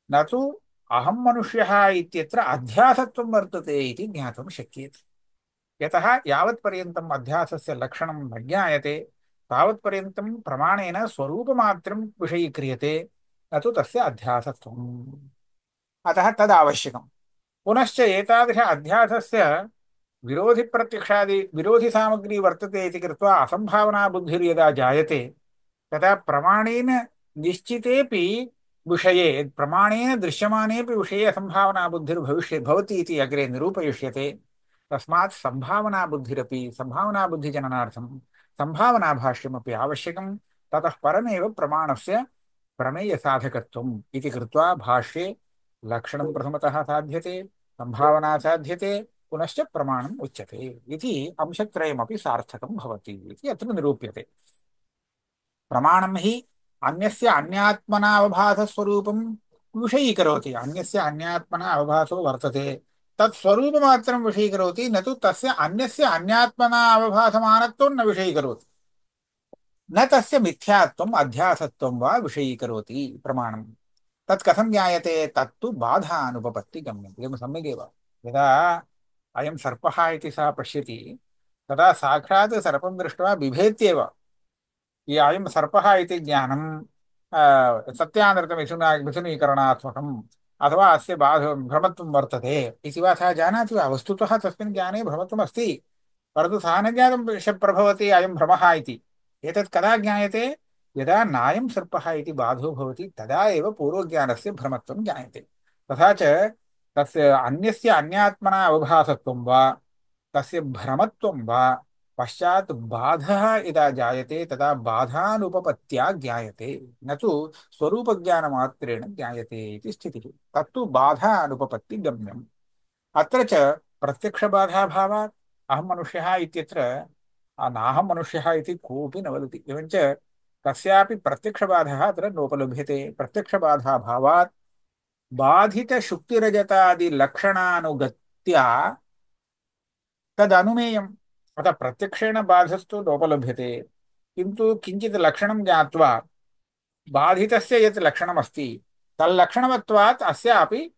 Speaker 1: न तु अहं मनुष्यः इत्यत्र अध्यासत्वं वर्तते इति ज्ञातुं शक्येत। यतः यावत्पर्यन्तम् अध्यासस्य लक्षणं न ज्ञायते तावत्पर्यन्तं प्रमाणेन स्वरूपमात्रं विषयीक्रियते न तु तस्य अध्यासत्वम्। अतः तदावश्यकम्। पुनश्च एतादृश अध्यासस्य विरोधिप्रत्यक्षादि विरोधिसामग्री वर्तते इति कृत्वा असम्भावना बुद्धिर्यदा जायते तदा प्रमाणेन निश्चितेऽपि विषये प्रमाणेन दृश्यमानेऽपि विषये असम्भावना बुद्धिर्भविष्य भवति इति अग्रे निरूपयिष्यते। तस्मात् सम्भावना बुद्धिरपि सम्भावना बुद्धिजननार्थं सम्भावनाभाष्यमपि आवश्यकं। ततः परमेव प्रमाणस्य प्रमेयसाधकत्वम् इति कृत्वा भाष्ये लक्षणं प्रथमतः साध्यते, सम्भावना साध्यते, पुनश्च प्रमाणम् उच्यते इति अंशत्रयमपि सार्थकं भवति इति अत्र निरूप्यते। प्रमाणं हि अन्यस्य अन्यात्मना अवभासस्वरूपं विषयीकरोति। अन्यस्य अन्यात्मना अवभासो वर्तते, तत् स्वरूपमात्रं विषयीकरोति, न तु तस्य अन्यस्य अन्यात्मना अवभासमानत्वं न विषयीकरोति, न तस्य मिथ्यात्वम् अध्यासत्वं वा विषयीकरोति प्रमाणं। तत् कथं ज्ञायते? तत्तु बाधानुपपत्तिगम्यम्। इदं सम्यगेव। यदा अयं सर्पः इति सः पश्यति तदा साक्षात् सर्पं दृष्ट्वा बिभेत्येव। अयं सर्पः इति ज्ञानं सत्यानृतमिथुनीकरणात्मकम् अथवा अस्य भ्रमत्वं वर्तते इति वा सः जानाति वा? वस्तुतः तस्मिन् ज्ञाने भ्रमत्वमस्ति, परन्तु सः न ज्ञातुं प्रभवति अयं भ्रमः इति। एतत् कदा ज्ञायते? यदा नायं सर्पः इति बाधो भवति तदा एव पूर्वज्ञानस्य भ्रमत्वं ज्ञायते। तथा च तस्य अन्यस्य अन्यात्मना अवभासत्वं वा तस्य भ्रमत्वं वा पश्चात् बाधः यदा जायते तदा बाधानुपपत्त्या ज्ञायते, न तु स्वरूपज्ञानमात्रेण ज्ञायते इति स्थितिः। तत्तु बाधानुपपत्तिगम्यम्। अत्र च प्रत्यक्षबाधाभावात् अहं मनुष्यः इत्यत्र नाहं मनुष्यः इति कोऽपि न वदति। एवञ्च कस्यापि प्रत्यक्षबाधः अत्र नोपलभ्यते। प्रत्यक्षबाधाभावात् बाधितशुक्तिरजतादिलक्षणानुगत्या तदनुमेयम्। अतः प्रत्यक्षेण बाधस्तु नोपलभ्यते, किन्तु किञ्चित् लक्षणं ज्ञात्वा बाधितस्य यत् लक्षणमस्ति तल्लक्षणवत्वात् अस्यापि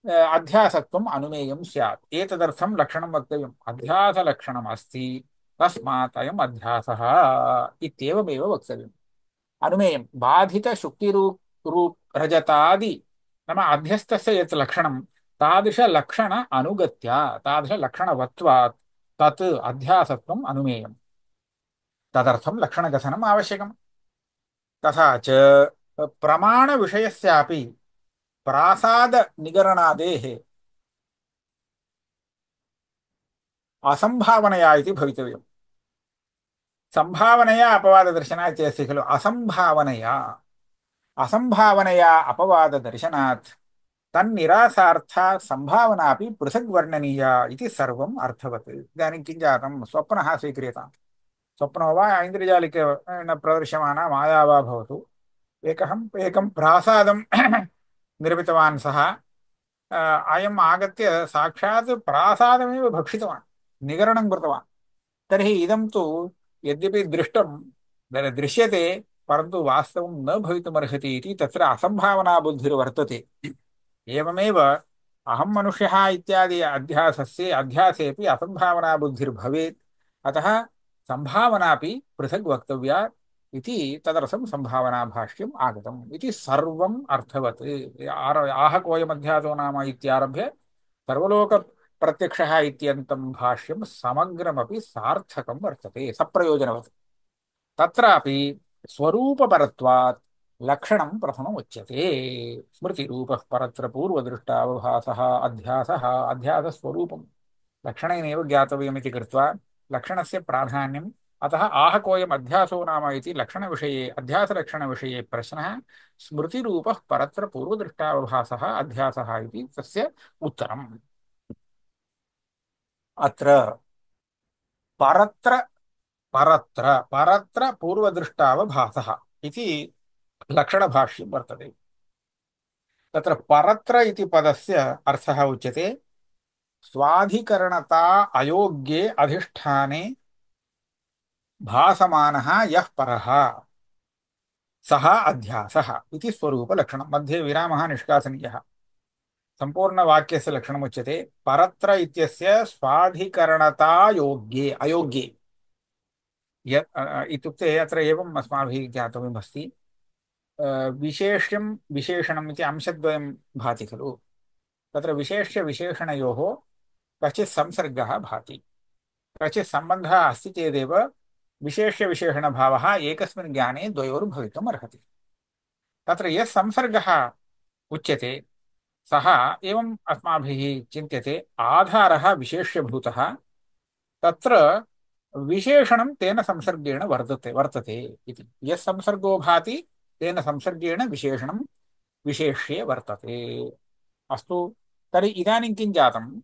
Speaker 1: अध्यासत्वम् अनुमेयं स्यात्। एतदर्थं लक्षणं वक्तव्यम्। अध्यासलक्षणम् अस्ति, तस्मात् अयम् अध्यासः इत्येवमेव वक्तव्यम्। अनुमेयं बाधितशुक्तिरूप रूप रजतादि नाम अध्यस्तस्य यत् लक्षणं तादृशलक्षण अनुगत्या तादृशलक्षणवत्वात् तत् अध्यासत्वम् अनुमेयम्। तदर्थं लक्षणकथनम् आवश्यकम्। तथा च प्रमाणविषयस्यापि प्रासादनिगरणादेः असम्भावनया इति भवितव्यम्। सम्भावनया अपवाददर्शनात् इति अस्ति खलु। असम्भावनया असम्भावनया अपवाददर्शनात् तन्निरासार्था सम्भावना अपि पृथग् वर्णनीया इति सर्वम् अर्थवत्। इदानीं किं जातं? स्वप्नः स्वीक्रियताम्। स्वप्नो वा ऐन्द्रजालिके प्रदर्श्यमाना माया वा भवतु, एकं प्रासादं निर्मितवान् सः। अयम् आगत्य साक्षात् प्रासादमेव भक्षितवान्, निगरणं कृतवान्। तर्हि इदं तु यद्यपि दृश्यते परन्तु वास्तवं न भवितुमर्हति इति तत्र असम्भावना बुद्धिर्वर्तते। एवमेव अहं मनुष्यः इत्यादि अध्यासेऽपि असम्भावना बुद्धिर्भवेत्। अतः सम्भावनापि पृथग् वक्तव्या इति तदर्थं सम्भावनाभाष्यम् आगतम् इति सर्वम् अर्थवत्। आह कोऽयमध्यासो नाम इत्यारभ्य सर्वलोकप्रत्यक्षः इत्यन्तं भाष्यं समग्रमपि सार्थकं वर्तते, सप्रयोजनवत्। तत्रापि स्वरूपपरत्वात् लक्षणं प्रथमम् उच्यते। स्मृतिरूपः परत्र पूर्वदृष्टावभासः अध्यासः अध्यासस्वरूपं लक्षणेनैव ज्ञातव्यमिति कृत्वा लक्षणस्य प्राधान्यम्। अतः आह कोऽयम् अध्यासो नाम इति लक्षणविषये अध्यासलक्षणविषये प्रश्नः स्मृतिरूपः परत्र पूर्वदृष्टावभासः अध्यासः इति तस्य उत्तरम्। अत्र परत्र परत्र परत्र पूर्वदृष्टावभासः इति लक्षणभाष्यं वर्तते। तत्र परत्र इति पदस्य अर्थः उच्यते स्वाधिकरणता अयोग्ये अधिष्ठाने भासमानः यः परः सः अध्यासः इति स्वरूपलक्षणं। मध्ये विरामः निष्कासनीयः। सम्पूर्णवाक्यस्य लक्षणमुच्यते परत्र इत्यस्य स्वाधिकरणता योग्ये अयोग्ये इत्युक्ते अत्र एवम् अस्माभिः ज्ञातव्यमस्ति। विशेष्यं विशेषणम् इति अंशद्वयं भाति खलु। तत्र विशेष्यविशेषणयोः कश्चित् संसर्गः भाति, कश्चित् सम्बन्धः अस्ति चेदेव विशेष्यविशेषणभावः एकस्मिन् ज्ञाने द्वयोर्भवितुम् अर्हति। तत्र यः संसर्गः उच्यते सः एवम् अस्माभिः चिन्त्यते, आधारः विशेष्यभूतः, तत्र विशेषणं तेन संसर्गेण वर्तते इति। यः संसर्गो भाति तेन संसर्गेण विशेषणं विशेष्ये वर्तते। अस्तु, तर्हि इदानीं किं जातं,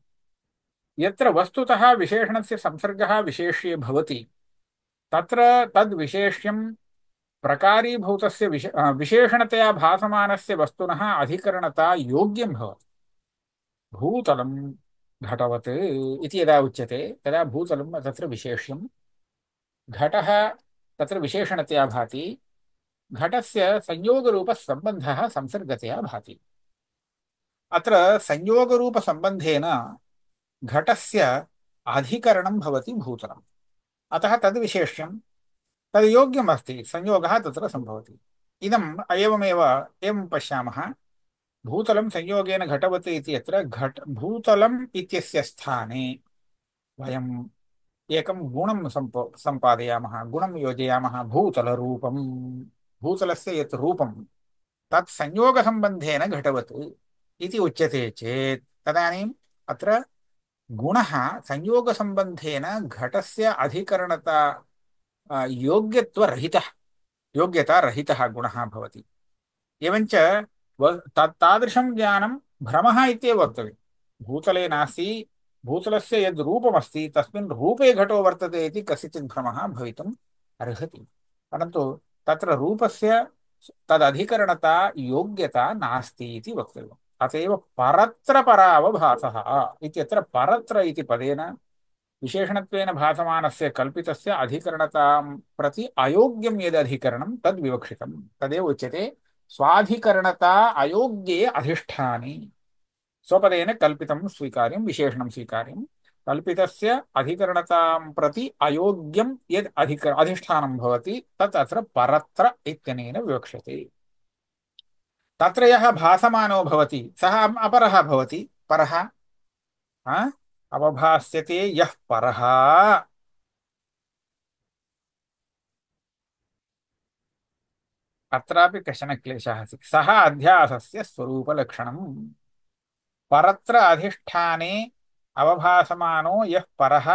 Speaker 1: यत्र वस्तुतः विशेषणस्य संसर्गः विशेष्ये भवति तत्र तद्विशेष्यं प्रकारीभूतस्य विशेषणतया भासमानस्य वस्तुनः अधिकरणता योग्यं भवति। भूतलं घटवत् इति यदा उच्यते तदा भूतलं तत्र विशेष्यं, घटः तत्र विशेषणतया भाति, घटस्य संयोगरूपसम्बन्धः संसर्गतया भाति। अत्र संयोगरूपसम्बन्धेन घटस्य अधिकरणं भवति भूतलम्, अतः तद्विशेष्यं तद्योग्यमस्ति, संयोगः तत्र सम्भवति। इदम् एवमेव एवं पश्यामः, भूतलं संयोगेन घटवत् इति यत्र भूतलम् इत्यस्य स्थाने वयम् एकं गुणं सम्पादयामः, गुणं योजयामः, भूतलरूपं। भूतलस्य यत् रूपं तत् संयोगसम्बन्धेन घटवत् इति उच्यते चेत् तदानीम् अत्र गुणः संयोगसम्बन्धेन घटस्य अधिकरणता योग्यत्वरहितः, योग्यतारहितः गुणः भवति। एवञ्च तादृशं ज्ञानं भ्रमः इत्येव वक्तव्यं। भूतले नास्ति, भूतलस्य यद् रूपमस्ति तस्मिन् रूपे घटो वर्तते इति कस्यचित् भ्रमः भवितुम् अर्हति, परन्तु तत्र रूपस्य तदधिकरणता योग्यता नास्ति इति वक्तव्यम्। अत एव परत्र परावभासः इत्यत्र परत्र इति पदेन विशेषणत्वेन भासमानस्य कल्पितस्य अधिकरणतां प्रति अयोग्यं यदधिकरणं तद्विवक्षितं, तदेव उच्यते स्वाधिकरणता अयोग्ये अधिष्ठाने। स्वपदेन कल्पितं स्वीकार्यं, विशेषणं स्वीकार्यं, कल्पितस्य अधिकरणतां प्रति अयोग्यं यद् अधिष्ठानं भवति तत् अत्र परत्र इत्यनेन विवक्ष्यते। तत्र यः भासमानो भवति सः अपरः भवति, परः अवभास्यते यः परः। अत्रापि कश्चन क्लेशः अस्ति। सः अध्यासस्य स्वरूपलक्षणम्। परत्र अधिष्ठाने अवभासमानो यः परः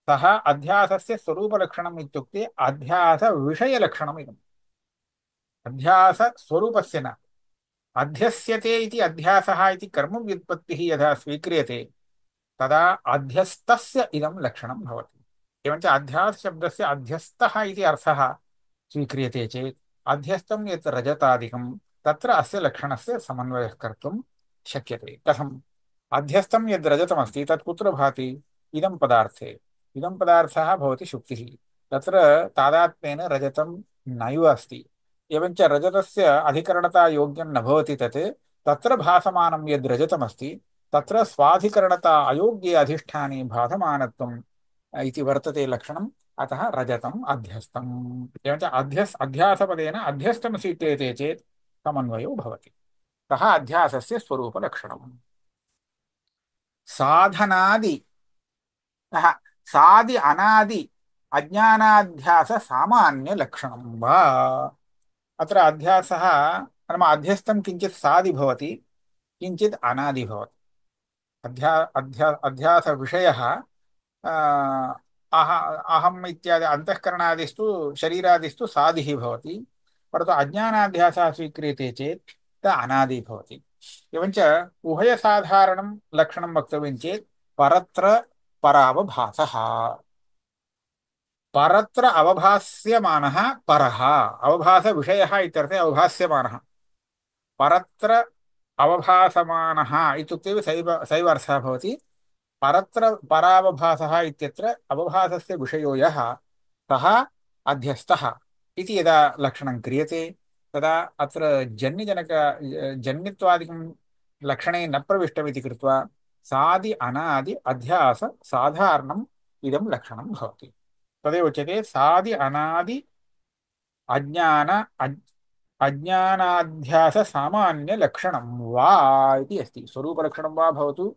Speaker 1: सः अध्यासस्य स्वरूपलक्षणम् इत्युक्ते अध्यासविषयलक्षणम् इदम्। अध्यासस्वरूपस्य न। अध्यस्यते इति अध्यासः इति कर्मव्युत्पत्तिः यदा स्वीक्रियते तदा अध्यस्तस्य इदं लक्षणं भवति। एवञ्च अध्यासशब्दस्य अध्यस्तः इति अर्थः स्वीक्रियते चेत् अध्यस्तं यत् रजतादिकं तत्र अस्य लक्षणस्य समन्वयः कर्तुं शक्यते। कथम्? अध्यस्तं यद् रजतमस्ति तत् कुत्र भाति? इदं पदार्थे। इदं पदार्थः भवति शुक्तिः, तत्र तादात्म्येन रजतं नैव अस्ति। एवञ्च रजतस्य अधिकरणता योग्यं न भवति तत्, तत्र भासमानं यद् रजतमस्ति तत्र स्वाधिकरणता अयोग्ये अधिष्ठाने भासमानत्वम् इति वर्तते लक्षणम्। अतः रजतम् अध्यस्तम्। एवञ्च अध्यासपदेन अध्यस्तं स्वीक्रियते चेत् समन्वयो भवति। सः अध्यासस्य स्वरूपलक्षणम्। साधनादि सादि अनादि अज्ञानाध्यास सामान्य लक्षणं वा। अत्र अध्यासः नाम अध्यस्तं किञ्चित् सादि भवति, किञ्चित् अनादि भवति। अध्यासविषयः अहम् इत्यादि अन्तःकरणादिस्तु शरीरादिस्तु सादिः भवति, परन्तु अज्ञानाध्यासः स्वीक्रियते चेत् स अनादि भवति। एवञ्च उभयसाधारणं लक्षणं वक्तव्यं चेत् परत्र परावभासः। परत्र अवभास्यमानः परः, अवभासविषयः इत्यर्थे अवभास्यमानः। परत्र अवभासमानः इत्युक्ते सैव अर्थः भवति। परत्र परावभासः इत्यत्र अवभासस्य विषयो यः सः अध्यस्तः इति यदा लक्षणं क्रियते तदा अत्र जन्यत्वादिकं लक्षणे न प्रविष्टमिति कृत्वा सादि अनादि अध्यास साधारणम् इदं लक्षणं भवति। तदेव उच्यते सादि अनादि अज्ञान अज्ञानाध्यास सामान्य लक्षणं वा इति अस्ति। स्वरूपलक्षणं वा भवतु,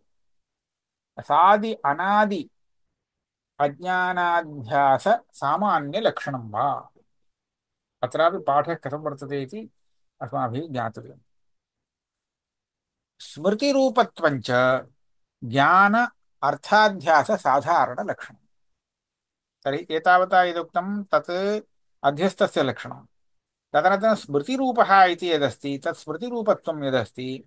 Speaker 1: सादि अनादि अज्ञानाध्यास सामान्य लक्षणं वा, अत्रापि पाठः कथं वर्तते इति अस्माभिः ज्ञातव्यम्। स्मृतिरूपत्वञ्च ज्ञान अर्थाध्यास साधारण लक्षणम्। तर्हि एतावता यदुक्तं तत् अध्यस्तस्य लक्षणं। तदनन्तरं स्मृतिरूपः इति यदस्ति तत् स्मृतिरूपत्वं यदस्ति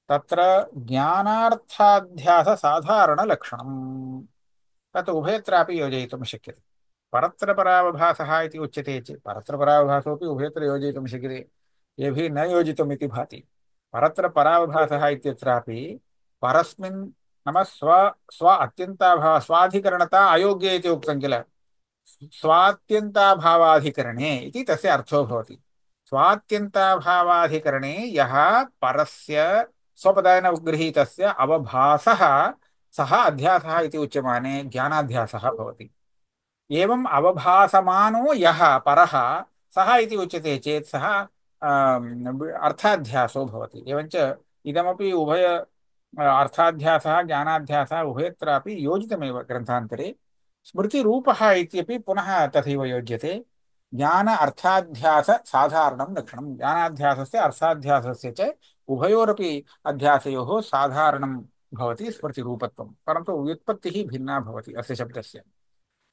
Speaker 1: तत्र ज्ञानार्थाध्यास साधारणलक्षणम्, तत् उभयत्रापि योजयितुं शक्यते। परत्रपरावभासः इति उच्यते चेत् परत्रपरावभासोऽपि उभयत्र योजयितुं शक्यते, येभिः न योजितुम् इति भाति। परत्रपरावभासः इत्यत्रापि परस्मिन् नाम स्व अत्यन्ताभाव स्वाधिकरणता अयोग्ये इति उक्तं किल, स्वात्यन्ताभावाधिकरणे इति तस्य अर्थो भवति। स्वात्यन्ताभावाधिकरणे यः परस्य स्वपदेन गृहीतस्य अवभासः सः अध्यासः इति उच्यमाने ज्ञानाध्यासः भवति। एवम् अवभासमानो यः परः सः इति उच्यते चेत् सः अर्थाध्यासो भवति। एवञ्च इदमपि उभय अर्थाध्यासः ज्ञानाध्यासः उभयत्रापि योजितमेव ग्रन्थान्तरे। स्मृतिरूपः इत्यपि पुनः तथैव योज्यते। ज्ञान अर्थाध्यास साधारणं लक्षणं, ज्ञानाध्यासस्य अर्थाध्यासस्य च उभयोरपि अध्यासयोः साधारणं भवति स्मृतिरूपत्वं, परन्तु व्युत्पत्तिः भिन्ना भवति अस्य शब्दस्य।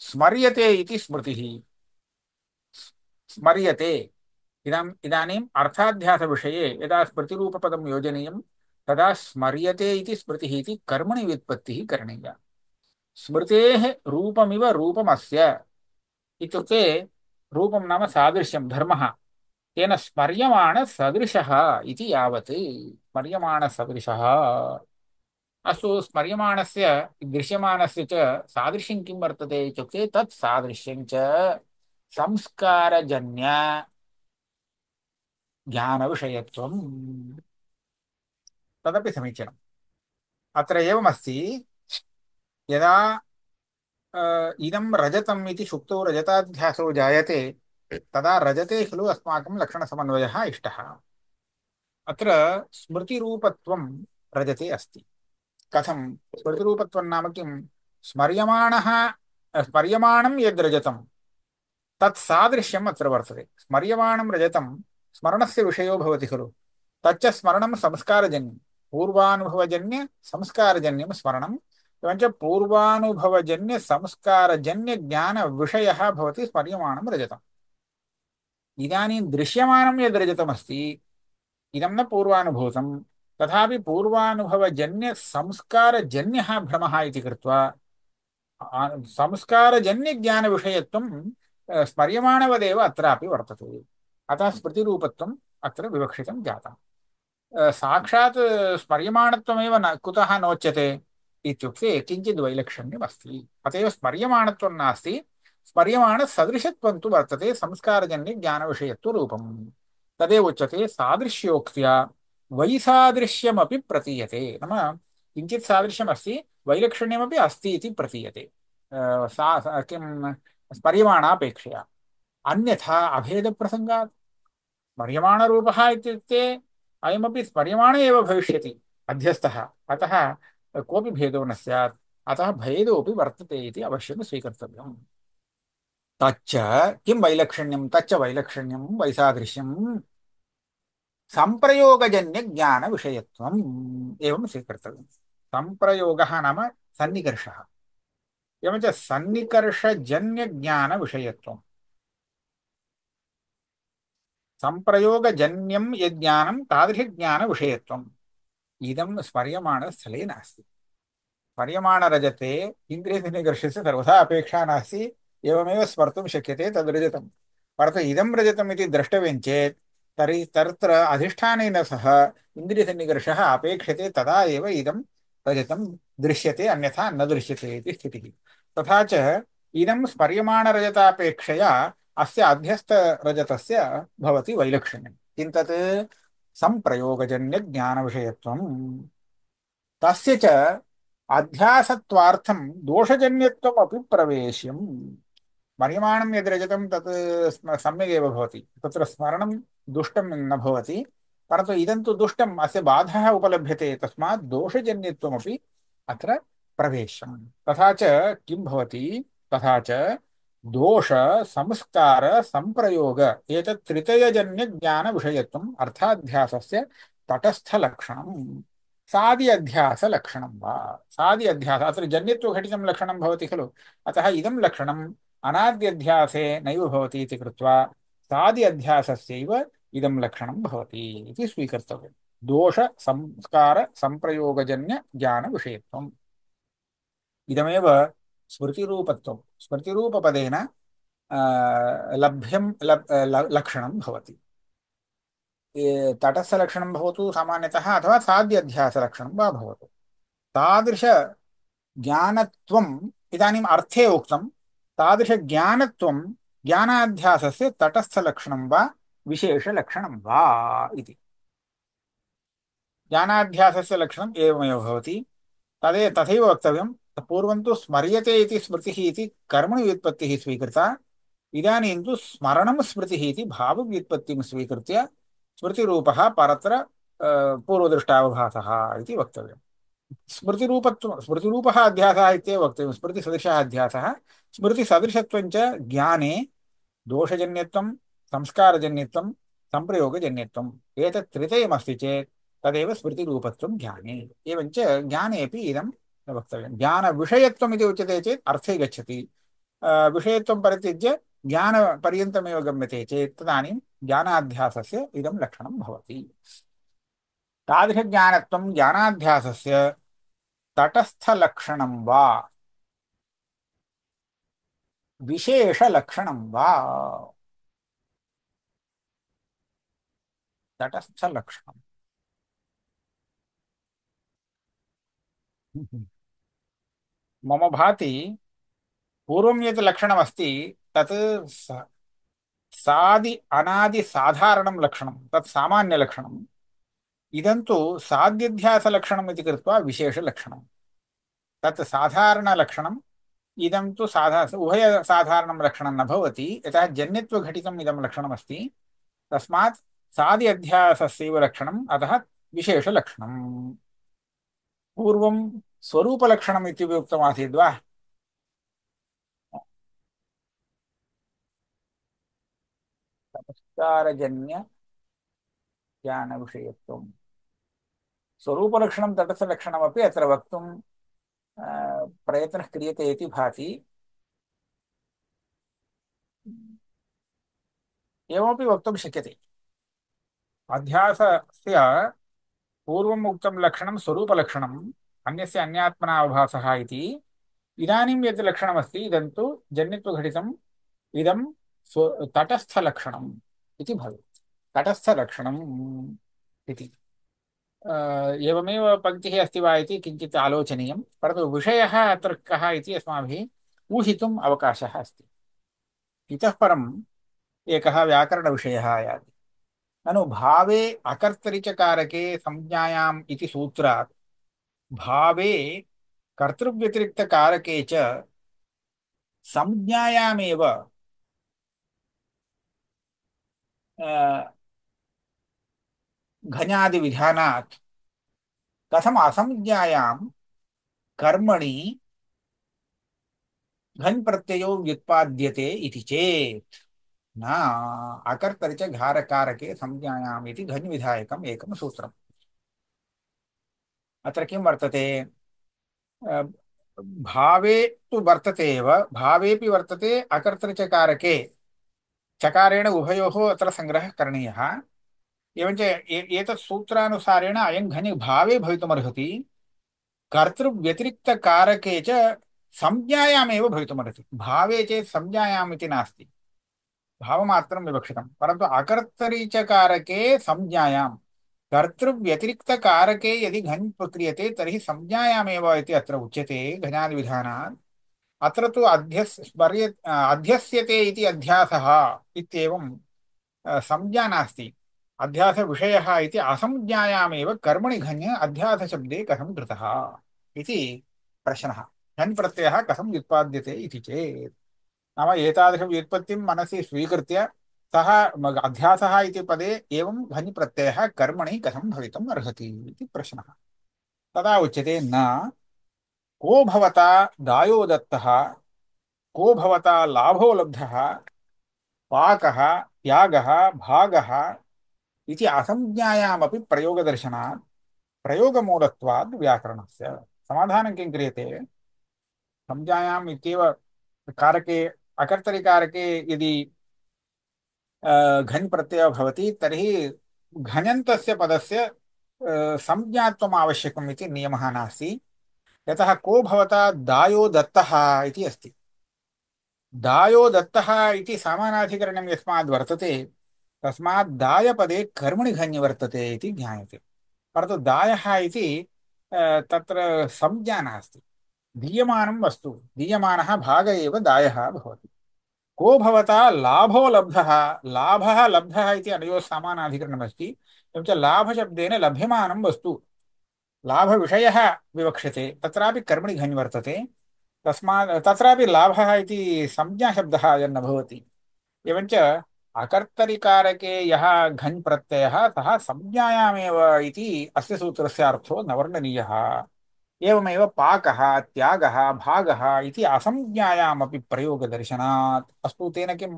Speaker 1: स्मर्यते इति स्मृतिः, स्मर्यते इदानीम् अर्थाध्यासविषये यदा स्मृतिरूपपदं योजनीयं तदा स्मर्यते इति स्मृतिः इति कर्मणि व्युत्पत्तिः करणीया। स्मृतेः रूपमिव रूपमस्य इत्युक्ते रूपं नाम सादृश्यं धर्मः, तेन स्मर्यमाण सदृशः इति यावत्। स्मर्यमाण सदृशः, अस्तु स्मर्यमाणस्य दृश्यमानस्य च सादृश्यं किं वर्तते इत्युक्ते तत् सादृश्यं च संस्कारजन्य ज्ञानविषयत्वं, तदपि समीचीनम्। अत्र एवमस्ति, यदा इदं रजतम् इति शुक्तौ रजताध्यासो जायते तदा रजते खलु अस्माकं लक्षणसमन्वयः इष्टः। अत्र स्मृतिरूपत्वं रजते अस्ति। कथं स्मृतिरूपत्वं नाम किं? स्मर्यमाणः स्मर्यमाणं यद् रजतं तत् सादृश्यम् अत्र वर्तते। स्मर्यमाणं रजतं स्मरणस्य विषयो भवति खलु, तच्च स्मरणं संस्कारजन्यं, पूर्वानुभवजन्य संस्कारजन्यं स्मरणम्। एवञ्च पूर्वानुभवजन्य संस्कारजन्य ज्ञानविषयः भवति स्मर्यमाणं रजतम्। इदानीं दृश्यमानं यद् रजतमस्ति इदं न पूर्वानुभूतं, तथापि पूर्वानुभवजन्य संस्कारजन्यः भ्रमः इति कृत्वा संस्कारजन्यज्ञानविषयत्वं स्मर्यमाणवदेव अत्रापि वर्तते। अतः स्मृतिरूपत्वम् अत्र विवक्षितं जातम्। साक्षात् स्मर्यमाणत्वमेव न कुतः नोच्यते इत्युक्ते किञ्चित् वैलक्षण्यमस्ति। अत एव स्मर्यमाणत्वं नास्ति, स्मर्यमाणसदृशत्वं तु वर्तते संस्कारजन्यज्ञानविषयत्वरूपम्। तदेव उच्यते सादृश्योक्त्या वैसादृश्यमपि प्रतीयते। नाम किञ्चित् सादृश्यमस्ति, वैलक्षण्यमपि अस्ति इति प्रतीयते किं स्मर्यमाणापेक्षया। अन्यथा अभेदप्रसङ्गात् स्मर्यमाणरूपः इत्युक्ते अयमपि स्मर्यमाण एव भविष्यति अध्यस्तः, अतः कोऽपि भेदो न स्यात्, अतः भेदोऽपि वर्तते इति अवश्यं स्वीकर्तव्यम्। तच्च किं वैलक्षण्यं? तच्च वैलक्षण्यं वैसादृश्यं संप्रयोगजन्यज्ञानविषयत्वम् एवं स्वीकर्तव्यम्। संप्रयोगः नाम सन्निकर्षः, एवञ्च सन्निकर्षजन्यज्ञानविषयत्वम्। संप्रयोगजन्यं यज्ञानं तादृशज्ञानविषयत्वम् इदं स्मर्यमाणस्थले नास्ति। स्मर्यमाणरजते इन्द्रियनिकर्षस्य सर्वथा अपेक्षा नास्ति, एवमेव स्मर्तुं शक्यते तद् रजतं। परन्तु इदं रजतम् इति द्रष्टव्यं चेत् तर्हि तत्र अधिष्ठानेन सह इन्द्रियसन्निकर्षः अपेक्षते, तदा एव इदं रजतं दृश्यते, अन्यथा न दृश्यते इति स्थितिः। तथा च इदं स्मर्यमाणरजतापेक्षया अस्य अध्यस्थरजतस्य भवति वैलक्षण्यं। किं तत्? संप्रयोगजन्यज्ञानविषयत्वम्। तस्य च अध्यासत्वार्थं दोषजन्यत्वमपि प्रवेश्यम्। स्मर्यमाणं यद् रजतं तत् सम्यगेव भवति, तत्र स्मरणं दुष्टं न भवति, परन्तु इदं तु दुष्टम्, अस्य बाधः उपलभ्यते, तस्मात् दोषजन्यत्वमपि अत्र प्रवेशम्। तथा च किं भवति, तथा च दोष संस्कार संप्रयोग एतत् त्रितयजन्य ज्ञान विषयत्वम् अर्थाध्यासस्य तटस्थलक्षणम्। सादि अध्यास लक्षणं वा, सादि अध्यास अत्र जन्यत्वघटितं लक्षणं भवति खलु, अतः इदं लक्षणम् अनाद्यध्यासे नैव भवति इति कृत्वा सादि अध्यासस्यैव इदं लक्षणं भवति इति स्वीकर्तव्यम्। दोष संस्कार संप्रयोगजन्य ज्ञान विषयत्वम् इदमेव स्मृतिरूपत्वं, स्मृतिरूपपदेन लभ्यं लक्षणं भवति। तटस्थलक्षणं भवतु सामान्यतः, अथवा साध्यध्यासलक्षणं वा भवतु, तादृशज्ञानत्वम् इदानीम् अर्थे उक्तं, तादृशज्ञानत्वं ज्ञानाध्यासस्य तटस्थलक्षणं वा विशेषलक्षणं वा इति। ज्ञानाध्यासस्य लक्षणम् एवमेव भवति, तथैव वक्तव्यं। पूर्वं तु स्मर्यते इति स्मृतिः इति कर्मणि व्युत्पत्तिः स्वीकृता, इदानीं तु स्मरणं स्मृतिः इति भावव्युत्पत्तिं स्वीकृत्य स्मृतिरूपः परत्र पूर्वदृष्टावभासः इति वक्तव्यम्। स्मृतिरूपत्वं, स्मृतिरूपः अध्यासः इत्येव वक्तव्यं, स्मृतिसदृशः अध्यासः। स्मृतिसदृशत्वं च ज्ञाने दोषजन्यत्वं, संस्कारजन्यत्वं, संप्रयोगजन्यत्वम्, एतत् त्रितयमस्ति चेत् तदेव स्मृतिरूपत्वं ज्ञाने। एवञ्च ज्ञानेऽपि इदं वक्तव्यं। ज्ञानविषयत्वम् इति उच्यते चेत् अर्थे गच्छति, विषयत्वं परित्यज्य ज्ञानपर्यन्तमेव गम्यते चेत् तदानीं ज्ञानाध्यासस्य इदं लक्षणं भवति। तादृशज्ञानत्वं ज्ञानाध्यासस्य तटस्थलक्षणं वा विशेषलक्षणं वा। तटस्थलक्षणं मम भाति पूर्वं यत् लक्षणमस्ति तत् सादि अनादि साधारणं लक्षणं, तत् सामान्यलक्षणम्। इदं तु साध्यध्यासलक्षणम् इति कृत्वा विशेषलक्षणं। तत् साधारणलक्षणम्, इदं तु उभयसाधारणं लक्षणं न भवति, यतः जन्यत्वघटितम् इदं लक्षणमस्ति, तस्मात् सादि अध्यासस्यैव लक्षणम्, अतः विशेषलक्षणम्। पूर्वं स्वरूपलक्षणम् इत्यपि उक्तमासीद् वा? तमस्कारजन्य ज्ञानविषयत्वम्, स्वरूपलक्षणं तटस्थलक्षणमपि अत्र वक्तुं प्रयत्नः क्रियते इति भाति। एवमपि वक्तुं शक्यते, अध्यासस्य पूर्वम् उक्तं लक्षणं स्वरूपलक्षणम्, अन्यस्य अन्यात्मनावभासः इति। इदानीं यत् लक्षणमस्ति इदं तु जन्यत्वघटितम्, इदं तटस्थलक्षणम् इति भवेत्। तटस्थलक्षणम् इति एवमेव पङ्क्तिः अस्ति वा इति किञ्चित् आलोचनीयं, परन्तु विषयः अत्र कः इति अस्माभिः ऊहितुम् अवकाशः अस्ति। इतः परम् एकः व्याकरणविषयः आयाति। ननु भावे अकर्तरिचकारके संज्ञायाम् इति सूत्रात् भावे कर्तृव्यतिरिक्तकारके च संज्ञायामेव घञादिविधानात् कथम् असंज्ञायां कर्मणि घञ् प्रत्ययो व्युत्पाद्यते इति चेत् न अकर्तरिच घारकारके संज्ञायाम् इति घञ् विधायकम् एकं सूत्रम्। अत्र किं वर्तते, अ, भावे तु वर्तते एव, भावेपि वर्तते अकर्तरिचकारके, चकारेण उभयोः अत्र सङ्ग्रहः करणीयः। एवञ्च एतत् सूत्रानुसारेण अयं घञ् भावे भवितुमर्हति, कर्तृव्यतिरिक्तकारके च संज्ञायामेव भवितुमर्हति। भावे चेत् संज्ञायाम् इति नास्ति, भावमात्रं विवक्षितं, परन्तु अकर्तरिचकारके संज्ञायां, कर्तृव्यतिरिक्तकारके यदि घञ् प्रक्रियते तर्हि संज्ञायामेव इति अत्र उच्यते घञादिविधानात्। अत्र तु अध्यस्यते इति अध्यासः इत्येवं संज्ञा नास्ति, अध्यासविषयः इति असंज्ञायामेव कर्मणि घञ् अध्यासशब्दे कथं कृतः इति प्रश्नः। घञ् प्रत्ययः कथं व्युत्पाद्यते इति चेत् नाम एतादृशव्युत्पत्तिं मनसि स्वीकृत्य सः अध्यासः इति पदे एवं घञ् प्रत्ययः कर्मणि कथं भवितुम् अर्हति इति प्रश्नः। तदा उच्यते न को भवता दायो दत्तः को भवता लाभो लब्धः पाकः त्यागः भागः इति असंज्ञायामपि प्रयोगदर्शनात् प्रयोगमूलत्वाद् व्याकरणस्य। समाधानं किं क्रियते? संज्ञायाम् इत्येव कारके अकर्तरिकारके यदि घञ् प्रत्ययः भवति तर्हि घञन्तस्य पदस्य संज्ञात्वम् आवश्यकम् इति नियमः नास्ति। यतः को भवता दायो दत्तः इति अस्ति। दायो दत्तः इति समानाधिकरणं यस्माद् वर्तते तस्मात् दायपदे कर्मणि घञ् वर्तते इति ज्ञायते। परन्तु दायः इति तत्र संज्ञा नास्ति। दीयमानं वस्तु, दीयमानः भाग एव दायः भवति। को भवता लाभो लब्धः, लाभः लब्धः इति अनयोः समानाधिकरणमस्ति। एवं च लाभशब्देन लभ्यमानं वस्तु, लाभविषयः विवक्ष्यते, तत्रापि कर्मणि घञ् वर्तते। तस्मात् तत्रापि लाभः इति संज्ञाशब्दः अयन्न भवति। एवञ्च अकर्तरिकारके यः घञ् प्रत्ययः सः संज्ञायामेव इति अस्य सूत्रस्य अर्थो न वर्णनीयः। एवमेव पाकः त्यागः भागः इति असंज्ञायामपि प्रयोगदर्शनात्। अस्तु, तेन किं?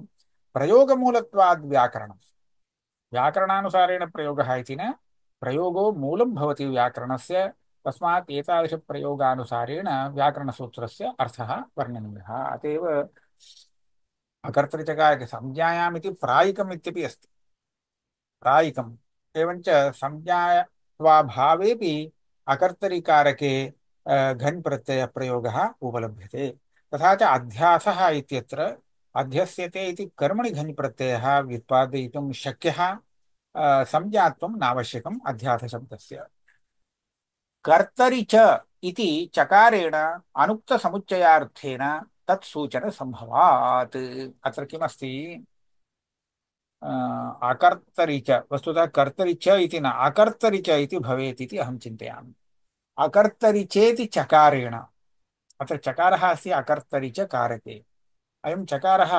Speaker 1: प्रयोगमूलत्वाद् व्याकरणम्। व्याकरणानुसारेण प्रयोगः इति न, प्रयोगो मूलं भवति व्याकरणस्य। तस्मात् एतादृशप्रयोगानुसारेण व्याकरणसूत्रस्य अर्थः वर्णनीयः। अत एव अकर्तृचकारके संज्ञायाम् इति प्रायिकम् इत्यपि अस्ति। प्रायिकम् एवञ्च संज्ञात्वाभावेपि अकर्तरिकारके घञ् प्रत्ययप्रयोगः उपलभ्यते। तथा च अध्यासः इत्यत्र अध्यस्यते इति कर्मणि घञ् प्रत्ययः व्युत्पादयितुं शक्यः। संज्ञात्वं नावश्यकम् अध्यासशब्दस्य। कर्तरि च इति चकारेण अनुक्तसमुच्चयार्थेन तत्सूचनसम्भवात्। अत्र किमस्ति? अकर्तरि च, वस्तुतः कर्तरि च इति न, अकर्तरि च इति भवेत् इति अहं चिन्तयामि। अकर्तरि चेति चकारेण, अत्र चकारः अस्ति अकर्तरि च कारके। अयं चकारः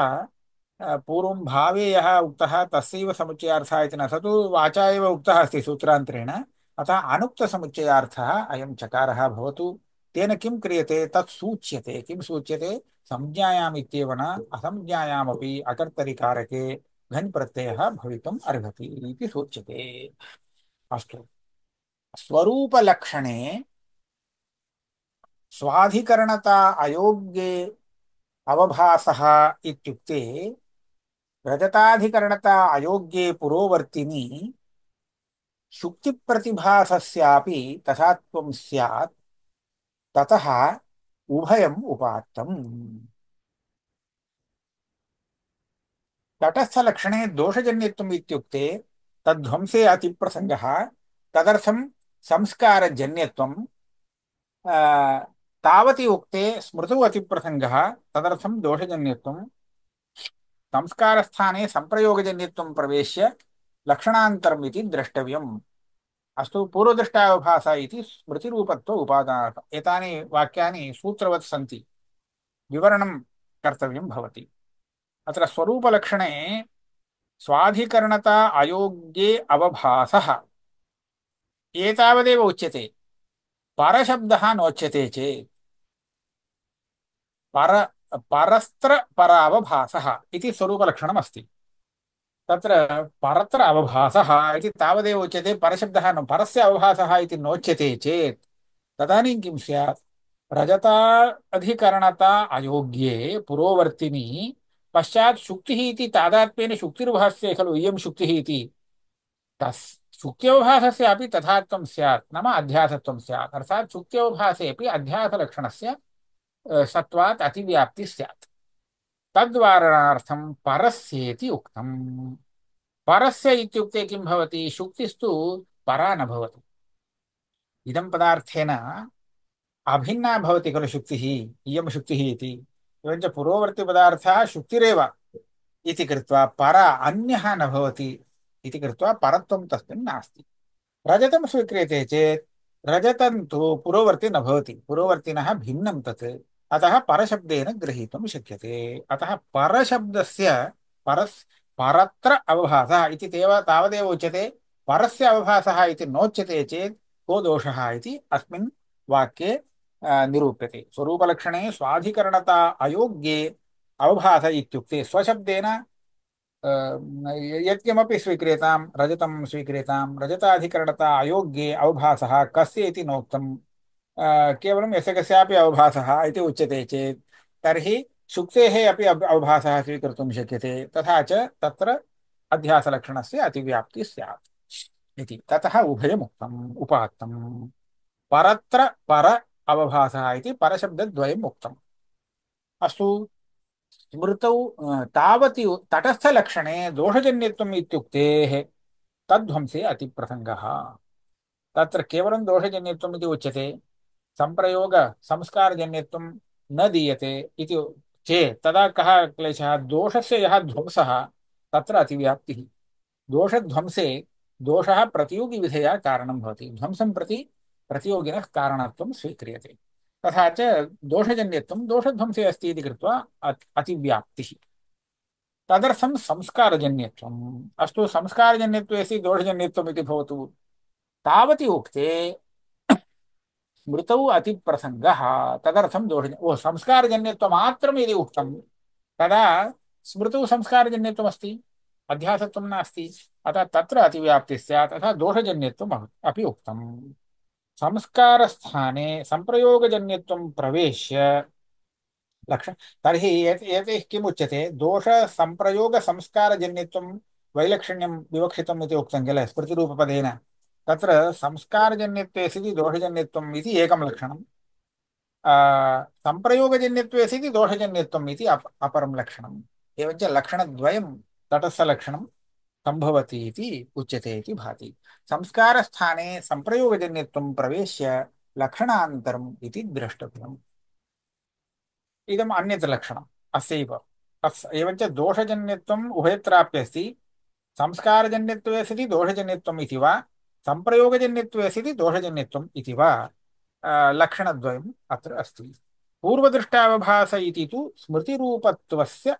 Speaker 1: पूर्वं भावे यः उक्तः तस्यैव समुच्चयार्थः इति न, स तु वाचा एव उक्तः अस्ति सूत्रान्तरेण। अतः अनुक्तसमुच्चयार्थः अयं चकारः भवतु। तेन किं क्रियते? तत् सूच्यते। किं सूच्यते? संज्ञायाम् इत्येव न, असंज्ञायामपि अकर्तरिकारके घञ् प्रत्ययः भवितुम् अर्हति इति सूच्यते। अस्तु, स्वरूपलक्षणे स्वाधिकरणता अयोग्ये अवभासः इत्युक्ते रजताधिकरणता अयोग्ये पुरोवर्तिनि शुक्तिप्रतिभासस्यापि तथात्वं स्यात्, ततः उभयम् उपात्तम्। तटस्थलक्षणे दोषजन्यत्वम् इत्युक्ते तद्ध्वंसे अतिप्रसङ्गः, तदर्थं संस्कारजन्यत्वं। तावति उक्ते स्मृतौ अतिप्रसङ्गः, तदर्थं दोषजन्यत्वं। संस्कारस्थाने संप्रयोगजन्यत्वं प्रवेश्य लक्षणान्तरम् इति द्रष्टव्यम्। अस्तु, पूर्वदृष्टावभासः इति स्मृतिरूपत्व उपादानः। एतानि वाक्यानि सूत्रवत् सन्ति, विवरणं कर्तव्यं भवति। अत्र स्वरूपलक्षणे स्वाधिकरणता अयोग्ये अवभासः एतावदेव उच्यते। परशब्दः नोच्यते चेत् पर परस्त्र परावभासः इति स्वरूपलक्षणमस्ति। तत्र परत्र अवभासः इति तावदेव उच्यते। परशब्दः न, परस्य अवभासः इति नोच्यते चेत् तदानीं किं स्यात्? रजता अधिकरणता अयोग्ये पुरोवर्तिनि पश्चात् शुक्तिः इति तादात्म्येन शुक्तिरुभास्य खलु इयं शुक्तिः इति। तस् शुक्त्यवभासस्यापि तथात्वं स्यात्, नाम अध्यासत्वं स्यात्। अर्थात् शुक्त्यवभासेऽपि अध्यासलक्षणस्य सत्वात् अतिव्याप्तिः स्यात्। तद्वारणार्थं परस्येति उक्तम्। परस्य इत्युक्ते किं भवति? शुक्तिस्तु परा न भवति। इदं पदार्थेन अभिन्ना भवति खलु शुक्तिः, इयं शुक्तिः इति। एवञ्च पुरोवर्तिपदार्थः शुक्तिरेव इति कृत्वा परा अन्यः न भवति इति कृत्वा परत्वं तस्मिन् नास्ति। रजतं स्वीक्रियते चेत् रजतं तु पुरोवर्ति न भवति, पुरोवर्तिनः भिन्नं तत्। अतः परशब्देन ग्रहीतुं शक्यते। अतः परशब्दस्य परस् परत्र अवभासः इति तावदेव उच्यते। परस्य अवभासः इति नोच्यते चेत् को दोषः इति अस्मिन् वाक्ये निरूप्यते। स्वरूपलक्षणे स्वाधिकरणता अयोग्ये अवभास इत्युक्ते स्वशब्देन यत्किमपि स्वीक्रियतां रजतं स्वीक्रियतां रजताधिकरणता अयोग्ये अवभासः कस्य इति नोक्तम्। केवलं यस्य कस्यापि अवभासः इति उच्यते चेत् तर्हि शुक्तेः अपि अवभासः स्वीकर्तुं शक्यते। तथा च तत्र अध्यासलक्षणस्य अतिव्याप्तिः स्यात् इति ततः उभयमुक्तम् उपात्तम्। परत्र पर अवभासः इति परशब्दद्वयम् उक्तम्। अस्तु, स्मृतौ तावति तटस्थलक्षणे दोषजन्यत्वम् इत्युक्तेः तद्ध्वंसे अतिप्रसङ्गः। तत्र केवलं दोषजन्यत्वम् इति उच्यते, संप्रयोग संस्कारजन्यत्वं न दीयते इति चेत् तदा कः क्लेशः? दोषस्य यः ध्वंसः तत्र अतिव्याप्तिः। दोषध्वंसे दोषः प्रतियोगिविधेया कारणं भवति, ध्वंसं प्रति प्रतियोगिनः कारणत्वं स्वीक्रियते। तथा च दोषजन्यत्वं दोषध्वंसे अस्ति इति कृत्वा अतिव्याप्तिः। तदर्थं संस्कारजन्यत्वम्। अस्तु, संस्कारजन्यत्वे अस्ति दोषजन्यत्वम् इति भवतु। तावति उक्ते स्मृतौ अतिप्रसङ्गः, तदर्थं दोषजन्य ओ संस्कारजन्यत्वमात्रम् यदि उक्तं तदा स्मृतौ संस्कारजन्यत्वमस्ति, अध्यासत्वं नास्ति। अतः तत्र अतिव्याप्तिः स्यात्। अतः दोषजन्यत्वम् अपि उक्तम्। संस्कारस्थाने संप्रयोगजन्यत्वं प्रवेश्य लक्षण तर्हि एतैः किम् उच्यते? दोषसंप्रयोगसंस्कारजन्यत्वं वैलक्षण्यं विवक्षितम् इति उक्तं किल स्मृतिरूपपदेन। तत्र संस्कारजन्यत्वे सति दोषजन्यत्वम् इति एकं लक्षणं, संप्रयोगजन्यत्वे सति दोषजन्यत्वम् इति अपरं लक्षणम्। एवञ्च लक्षणद्वयं तटस्थलक्षणं सम्भवति इति उच्यते इति भाति। संस्कारस्थाने संप्रयोगजन्यत्वं प्रवेश्य लक्षणान्तरम् इति द्रष्टव्यम्। इदम् अन्यत् लक्षणम् अस्यैव। एवञ्च दोषजन्यत्वम् उभयत्रापि अस्ति। संस्कारजन्यत्वे सति दोषजन्यत्वम् इति वा संप्रयोगजन्यत्वे सति दोषजन्यत्वम् इति वा लक्षणद्वयम् अत्र अस्ति। पूर्वदृष्टावभास इति तु स्मृतिरूपत्वस्य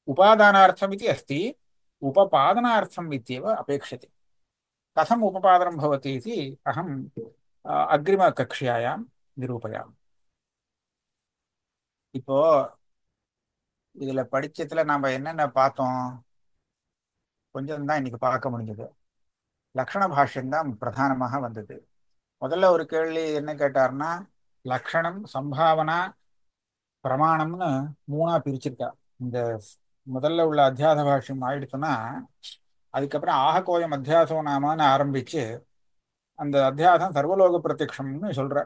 Speaker 1: उपादानार्थमिति अस्ति, उपपादनार्थम् इत्येव अपेक्षते। कथम् उपपादनं भवति इति अहम् अग्रिमकक्ष्यायां निरूपयामि। இப்போ இதுல படிச்சதுல நாம என்னென்ன பார்த்தோம்? கொஞ்சம் தான் இன்னைக்கு பார்க்க முடிஞ்சது. லக்ஷண பாஷ்யம் தான் பிரதானமாக வந்தது. முதல்ல ஒரு கேள்வி என்ன கேட்டார்னா, லக்ஷணம் சம்பாவனா பிரமாணம்னு மூணா பிரிச்சிருக்கா. இந்த முதல்ல உள்ள அத்தியாச பாஷ்யம் ஆயிடுச்சுன்னா அதுக்கப்புறம் ஆகக்கோயம் அத்தியாசம் நாமான்னு ஆரம்பிச்சு அந்த அத்தியாசம் சர்வலோக பிரத்யக்ஷம்னு சொல்ற.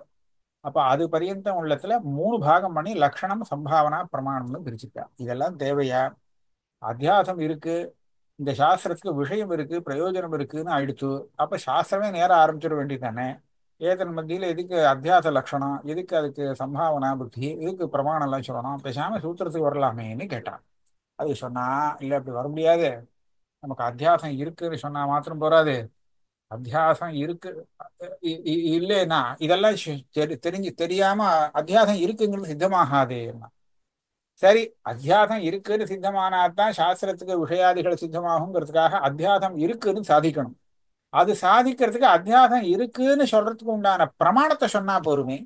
Speaker 1: அப்ப அது பரியந்தம் உள்ளத்துல மூணு பாகம் பண்ணி லக்ஷணம் சம்பாவனா பிரமாணம்னு பிரிச்சுட்டா. இதெல்லாம் தேவையா? அத்தியாசம் இருக்கு, இந்த சாஸ்திரத்துக்கு விஷயம் இருக்கு, பிரயோஜனம் இருக்குன்னு ஆயிடுச்சு. அப்ப சாஸ்திரமே நேரம் ஆரம்பிச்சிட வேண்டியதானே. ஏதன் மத்தியில எதுக்கு அத்தியாச லட்சணம், எதுக்கு அதுக்கு சம்பாவனா புத்தி, எதுக்கு பிரமாணம் எல்லாம் சொல்லணும்? பேசாம சூத்திரத்துக்கு வரலாமேன்னு கேட்டான். அது சொன்னா இல்ல, அப்படி வர முடியாது. நமக்கு அத்தியாசம் இருக்குன்னு சொன்னா மாத்திரம் போறாது. அத்தியாசம் இருக்கு இல்லைன்னா இதெல்லாம் தெரிஞ்சு தெரியாம அத்தியாசம் இருக்குங்கிறது சித்தமாகாதேன்னா. சரி, அத்தியாசம் இருக்குன்னு சித்தமானாதான் சாஸ்திரத்துக்கு விஷயாதிகள் சித்தமாகுங்கிறதுக்காக அத்தியாசம் இருக்குன்னு சாதிக்கணும். அது சாதிக்கிறதுக்கு அத்தியாசம் இருக்குன்னு சொல்றதுக்கு உண்டான பிரமாணத்தை சொன்னா போருமே.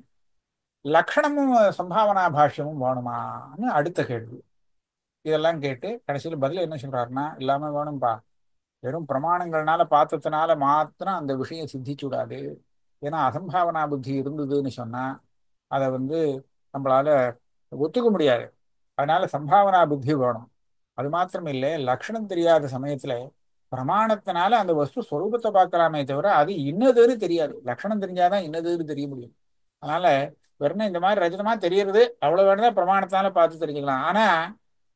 Speaker 1: லக்ஷணமும் சம்பாவனா பாஷ்யமும் வேணுமான்னு அடுத்த கேள்வி. இதெல்லாம் கேட்டு கடைசியில் பதில் என்ன சொல்றாருன்னா, எல்லாமே வேணும்பா, வெறும் பிரமாணங்கள்னால பார்த்ததுனால மாத்திரம் அந்த விஷயம் சித்திச்சு விடாது. ஏன்னா அசம்பாவனா புத்தி இருந்ததுன்னு சொன்னா அதை நம்மளால ஒத்துக்க முடியாது. அதனால சம்பாவனா புத்தி வேணும். அது மாத்திரம் இல்லை, லட்சணம் தெரியாத சமயத்துல பிரமாணத்தினால அந்த வஸ்து ஸ்வரூபத்தை பார்க்கலாமே தவிர அது இன்னதுன்னு தெரியாது. லட்சணம் தெரிஞ்சாதான் இன்னதுன்னு தெரிய முடியும். அதனால வெறும் இந்த மாதிரி ரஜிதமா தெரியறது அவ்வளவு வேணுதான் பிரமாணத்தினால பார்த்து தெரிஞ்சுக்கலாம். ஆனா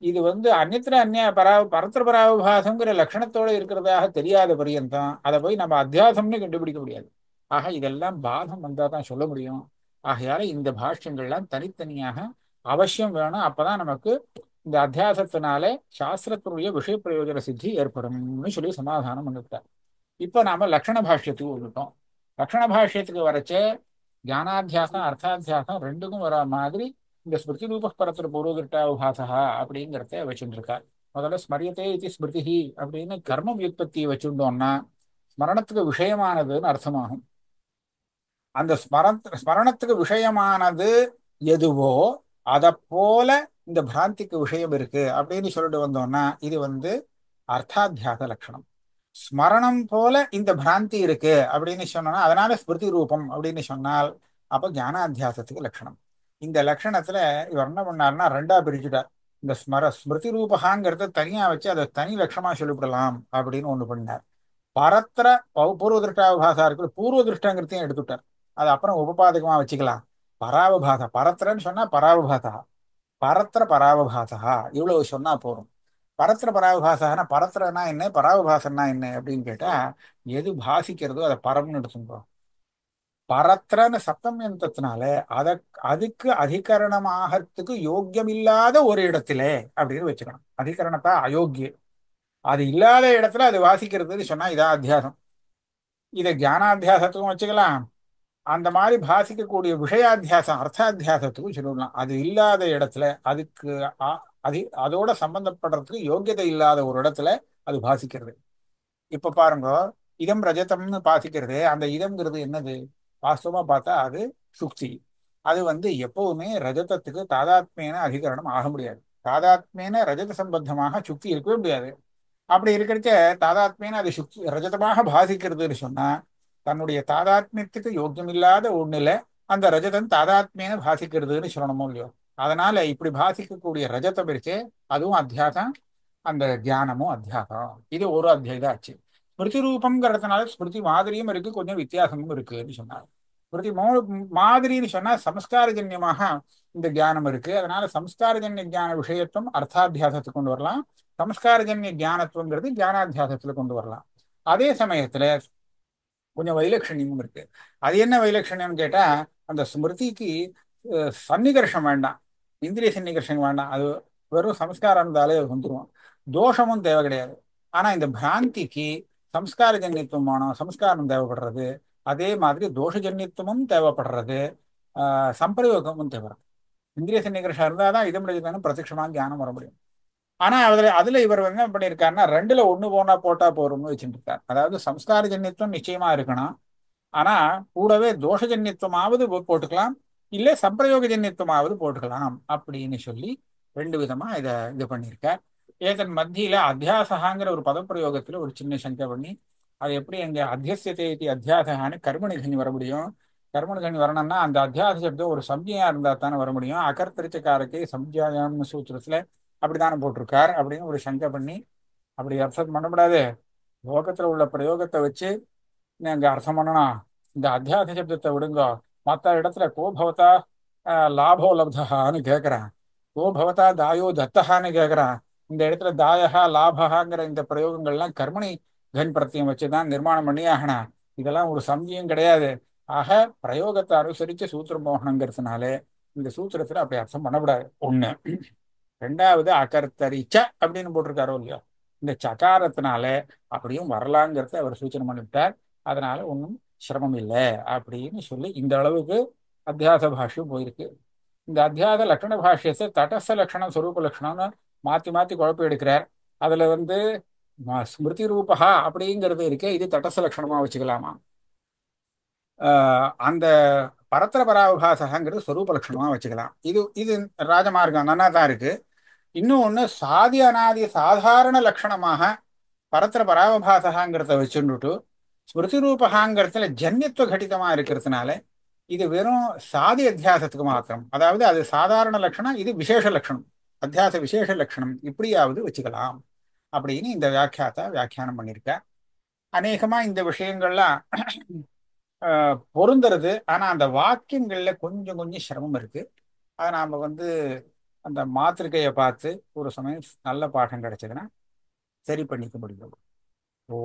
Speaker 1: இது அந்நியத்திர அந்நிய பரத்திர பராவபாசங்கிற லட்சணத்தோட இருக்கிறதாக தெரியாத பரியந்தம் அதை போய் நம்ம அத்தியாசம்னு கண்டுபிடிக்க முடியாது. ஆக இதெல்லாம் பாதம் வந்தா தான் சொல்ல முடியும். ஆகையால இந்த பாஷ்யங்கள்லாம் தனித்தனியாக அவசியம் வேணும். அப்பதான் நமக்கு இந்த அத்தியாசத்தினால சாஸ்திரத்தினுடைய விஷய பிரயோஜன சித்தி ஏற்படும்னு சொல்லி சமாதானம் பண்ணிவிட்டார். இப்ப நாம லக்ஷண பாஷ்யத்துக்கு வந்துட்டோம். லக்ஷண பாஷ்யத்துக்கு வரைச்சே ஞானாத்தியாசம் அர்த்தாத்தியாசம் ரெண்டுக்கும் வர மாதிரி இந்த ஸ்மிருதி ரூப பரத்துல பூர்வதிருஷ்டாவுபாசா அப்படிங்கிறத வச்சுட்டு இருக்கார். முதல்ல ஸ்மரியத்தே இது ஸ்மிருதி அப்படின்னு கர்ம வியுற்பத்தியை வச்சுட்டோம்னா ஸ்மரணத்துக்கு விஷயமானதுன்னு அர்த்தமாகும். அந்த ஸ்மரணத்துக்கு விஷயமானது எதுவோ அதை போல இந்த பிராந்திக்கு விஷயம் இருக்கு அப்படின்னு சொல்லிட்டு வந்தோம்னா இது அர்த்தாத்தியாச லட்சணம். ஸ்மரணம் போல இந்த பிராந்தி இருக்கு அப்படின்னு சொன்னோம்னா அதனால ஸ்மிருதி ரூபம் அப்படின்னு சொன்னால் அப்ப ஞானாத்தியாசத்துக்கு லட்சணம். இந்த லட்சணத்துல இவர் என்ன பண்ணாருன்னா ரெண்டா பிரிச்சுட்டார். இந்த ஸ்மிருதி ரூபகாங்கிறத தனியா வச்சு அதை தனி லட்சணமா சொல்லிவிடலாம் அப்படின்னு ஒண்ணு பண்ணார். பரத்திர பூர்வ திருஷ்டாவபாசா இருக்கு, பூர்வ திருஷ்டங்கிறதையும் எடுத்துட்டார். அது அப்புறம் உபபாதகமா வச்சுக்கலாம். பராவபாசா பரத்திரன்னு சொன்னா பராவபாசா, பரத்திர பராவபாசா இவ்வளவு சொன்னா போதும். பரத்திர பராவபாசானா பரத்திரனா என்ன பராவபாசன்னா என்ன அப்படின்னு கேட்டா எது பாசிக்கிறதோ அதை பரம்னு எடுத்துக்கோ. பரத்திரன்னு சப்தம் யந்தத்தினால அத அதுக்கு அதிகரணமாகறதுக்கு யோக்கியம் இல்லாத ஒரு இடத்திலே அப்படின்னு வச்சுக்கணும். அதிகரணத்தா அயோக்கிய அது இல்லாத இடத்துல அது வாசிக்கிறதுன்னு சொன்னா இதான் அத்தியாசம். இதை ஞானாத்தியாசத்துக்கும் வச்சுக்கலாம். அந்த மாதிரி பாசிக்கக்கூடிய விஷயாத்தியாசம் அர்த்தாத்தியாசத்துக்கும் சொல்லலாம். அது இல்லாத இடத்துல அதுக்கு அது அதோட சம்பந்தப்படுறதுக்கு யோக்கியதை இல்லாத ஒரு இடத்துல அது பாசிக்கிறது. இப்ப பாருங்க, இதம் ரஜதம்னு பாசிக்கிறது, அந்த இதம்ங்கிறது என்னது? வாஸ்தவமா பார்த்தா அது சுக்தி. அது எப்பவுமே ரஜதத்துக்கு தாதாத்மியன அதிகரணம் ஆக முடியாது. தாதாத்மியன ரஜத சம்பந்தமாக சுக்தி இருக்கவே முடியாது. அப்படி இருக்கிறச்ச தாதாத்மியன அது சுக்தி ரஜதமாக பாதிக்கிறதுன்னு சொன்னா தன்னுடைய தாதாத்மியத்துக்கு யோக்கியமில்லாத ஒண்ணுல அந்த ரஜதம் தாதாத்மியன பாசிக்கிறதுன்னு சொல்லணுமோ இல்லையோ. அதனால இப்படி பாசிக்கக்கூடிய ரஜதம் இருக்கே அதுவும் அத்தியாசம், அந்த தியானமும் அத்தியாசம். இது ஒரு அத்தியாயம் ஆச்சு. ஸ்மிருதி ரூபம்ங்கிறதுனால ஸ்மிருதி மாதிரியும் இருக்கு, கொஞ்சம் வித்தியாசமும் இருக்குன்னு சொன்னார். ஸ்மிருதி மாதிரின்னு சொன்னா சம்ஸ்காரஜன்யமாக இந்த தியானம் இருக்கு. அதனால சம்ஸ்காரஜன்ய தியான விஷயத்துவம் அர்த்தாத்தியாசத்துக்கு கொண்டு வரலாம், சம்ஸ்காரஜன்ய ஞானத்துவங்கிறது ஞானாத்தியாசத்துல கொண்டு வரலாம். அதே சமயத்துல கொஞ்சம் வைலட்சண்யமும் இருக்கு. அது என்ன வைலட்சண்யம்னு கேட்டா அந்த ஸ்மிருதிக்கு சன்னிகர்ஷம் வேண்டாம், இந்திரிய சன்னிகர்ஷம் வேண்டாம். அது வெறும் சம்ஸ்காரம் இருந்தாலே அது வந்துடும், தோஷமும் தேவை கிடையாது. ஆனா இந்த பிராந்திக்கு சம்ஸ்கார ஜன்யத்துவமான சம்ஸ்காரம் தேவைப்படுறது, அதே மாதிரி தோஷஜன்யத்துவமும் தேவைப்படுறது, சம்பிரயோகமும் தேவைப்படுறது. இந்திரிய சன்னிகர்ஷம் இருந்தாதான் இது முடிஞ்சதான பிரத்யட்சமான ஞானம் வர முடியும். ஆனா அதுல இவர் என்ன பண்ணியிருக்காருன்னா ரெண்டுல ஒண்ணு போட்டா போறோம்னு வச்சுட்டு இருக்காரு. அதாவது சம்ஸ்கார ஜன்யத்துவம் நிச்சயமா இருக்கணும், ஆனா கூடவே தோஷஜன்யத்துவமாவது போட்டுக்கலாம், இல்ல சம்பிரயோக ஜன்யத்துவமாவது போட்டுக்கலாம் அப்படின்னு சொல்லி ரெண்டு விதமா இது பண்ணியிருக்கார். ஏதன் மத்தியில அத்தியாசகாங்கிற ஒரு பதப்பிரயோகத்துல ஒரு சின்ன சங்கை பண்ணி அது எப்படி எங்க அத்தியசியத்தை அத்தியாசகான்னு கர்மணி கனி வர முடியும். கர்மணி கனி வரணும்னா அந்த அத்தியாச சப்தம் ஒரு சம்ஜையா இருந்தா தானே வர முடியும். அகர்த்தரிச்சக்காரக்கு சம்ஜாயான்னு சூத்திரத்துல அப்படித்தானே போட்டிருக்கார் அப்படின்னு ஒரு சங்கை பண்ணி அப்படி அர்த்தம் பண்ணக்கூடாது. லோகத்துல உள்ள பிரயோகத்தை வச்சு நீங்க அர்த்தம் பண்ணணும். இந்த அத்தியாச சப்தத்தை விடுங்க. மற்ற இடத்துல கோபவதா லாபோ லப்தஹான்னு கேட்கிறான், கோபவதா தாயோ தத்தஹான்னு கேட்கிறான். இந்த இடத்துல தாயகா லாபகாங்கிற இந்த பிரயோகங்கள்லாம் கர்மணி கன் பிரத்தியம் வச்சுதான் நிர்மாணம் பண்ணி ஆகணும். இதெல்லாம் ஒரு சம்ஜியம் கிடையாது. ஆக பிரயோகத்தை அனுசரிச்சு சூத்திரம் போகணுங்கிறதுனால இந்த சூத்திரத்துல அப்படி அர்த்தம் பண்ணக்கூடாது ஒண்ணு. ரெண்டாவது அகர்த்தரிச்ச அப்படின்னு போட்டிருக்காரோ இல்லையோ, இந்த சகாரத்தினால அப்படியும் வரலாங்கிறத அவர் சூச்சனை பண்ணிவிட்டார். அதனால ஒன்றும் சிரமம் இல்லை அப்படின்னு சொல்லி இந்த அளவுக்கு அத்தியாச பாஷ்யம் போயிருக்கு. இந்த அத்தியாச லட்சண பாஷ்யத்தை தடஸ்த லட்சணம் சொரூப லட்சணம்னு மாத்தி மாத்தி குழப்பம் எடுக்கிறார். அதுல ஸ்மிருதி ரூபகா அப்படிங்கிறது இருக்கே இது தடஸ்த லட்சணமா வச்சுக்கலாமா, அந்த பரத்திர பராவபாசகங்கிறது ஸ்வரூப லட்சணமா வச்சுக்கலாம். இது இது ராஜமார்க்கம் நல்லா தான் இருக்கு. இன்னும் ஒன்று சாதி அனாதி சாதாரண லட்சணமாக பரத்திர பராவபாசகாங்கிறத வச்சுட்டு ஸ்மிருதி ரூபகாங்கிறதுல ஜன்யத்துவ கடிதமா இருக்கிறதுனால இது வெறும் சாதி அத்தியாசத்துக்கு மாத்திரம். அதாவது அது சாதாரண லட்சணம், இது விசேஷ லட்சணம், அத்தியாச விசேஷ லட்சணம் இப்படியாவது வச்சுக்கலாம் அப்படின்னு இந்த வியாக்கியானம் பண்ணியிருக்க. அநேகமா இந்த விஷயங்கள்லாம் பொருந்துறது. ஆனா அந்த வாக்கியங்கள்ல கொஞ்சம் கொஞ்சம் சிரமம் இருக்கு. அதை நாம அந்த மாத்திருக்கையை பார்த்து ஒரு சமயம் நல்ல பாடம் கிடைச்சதுன்னா சரி பண்ணிக்க முடியும். ஓ.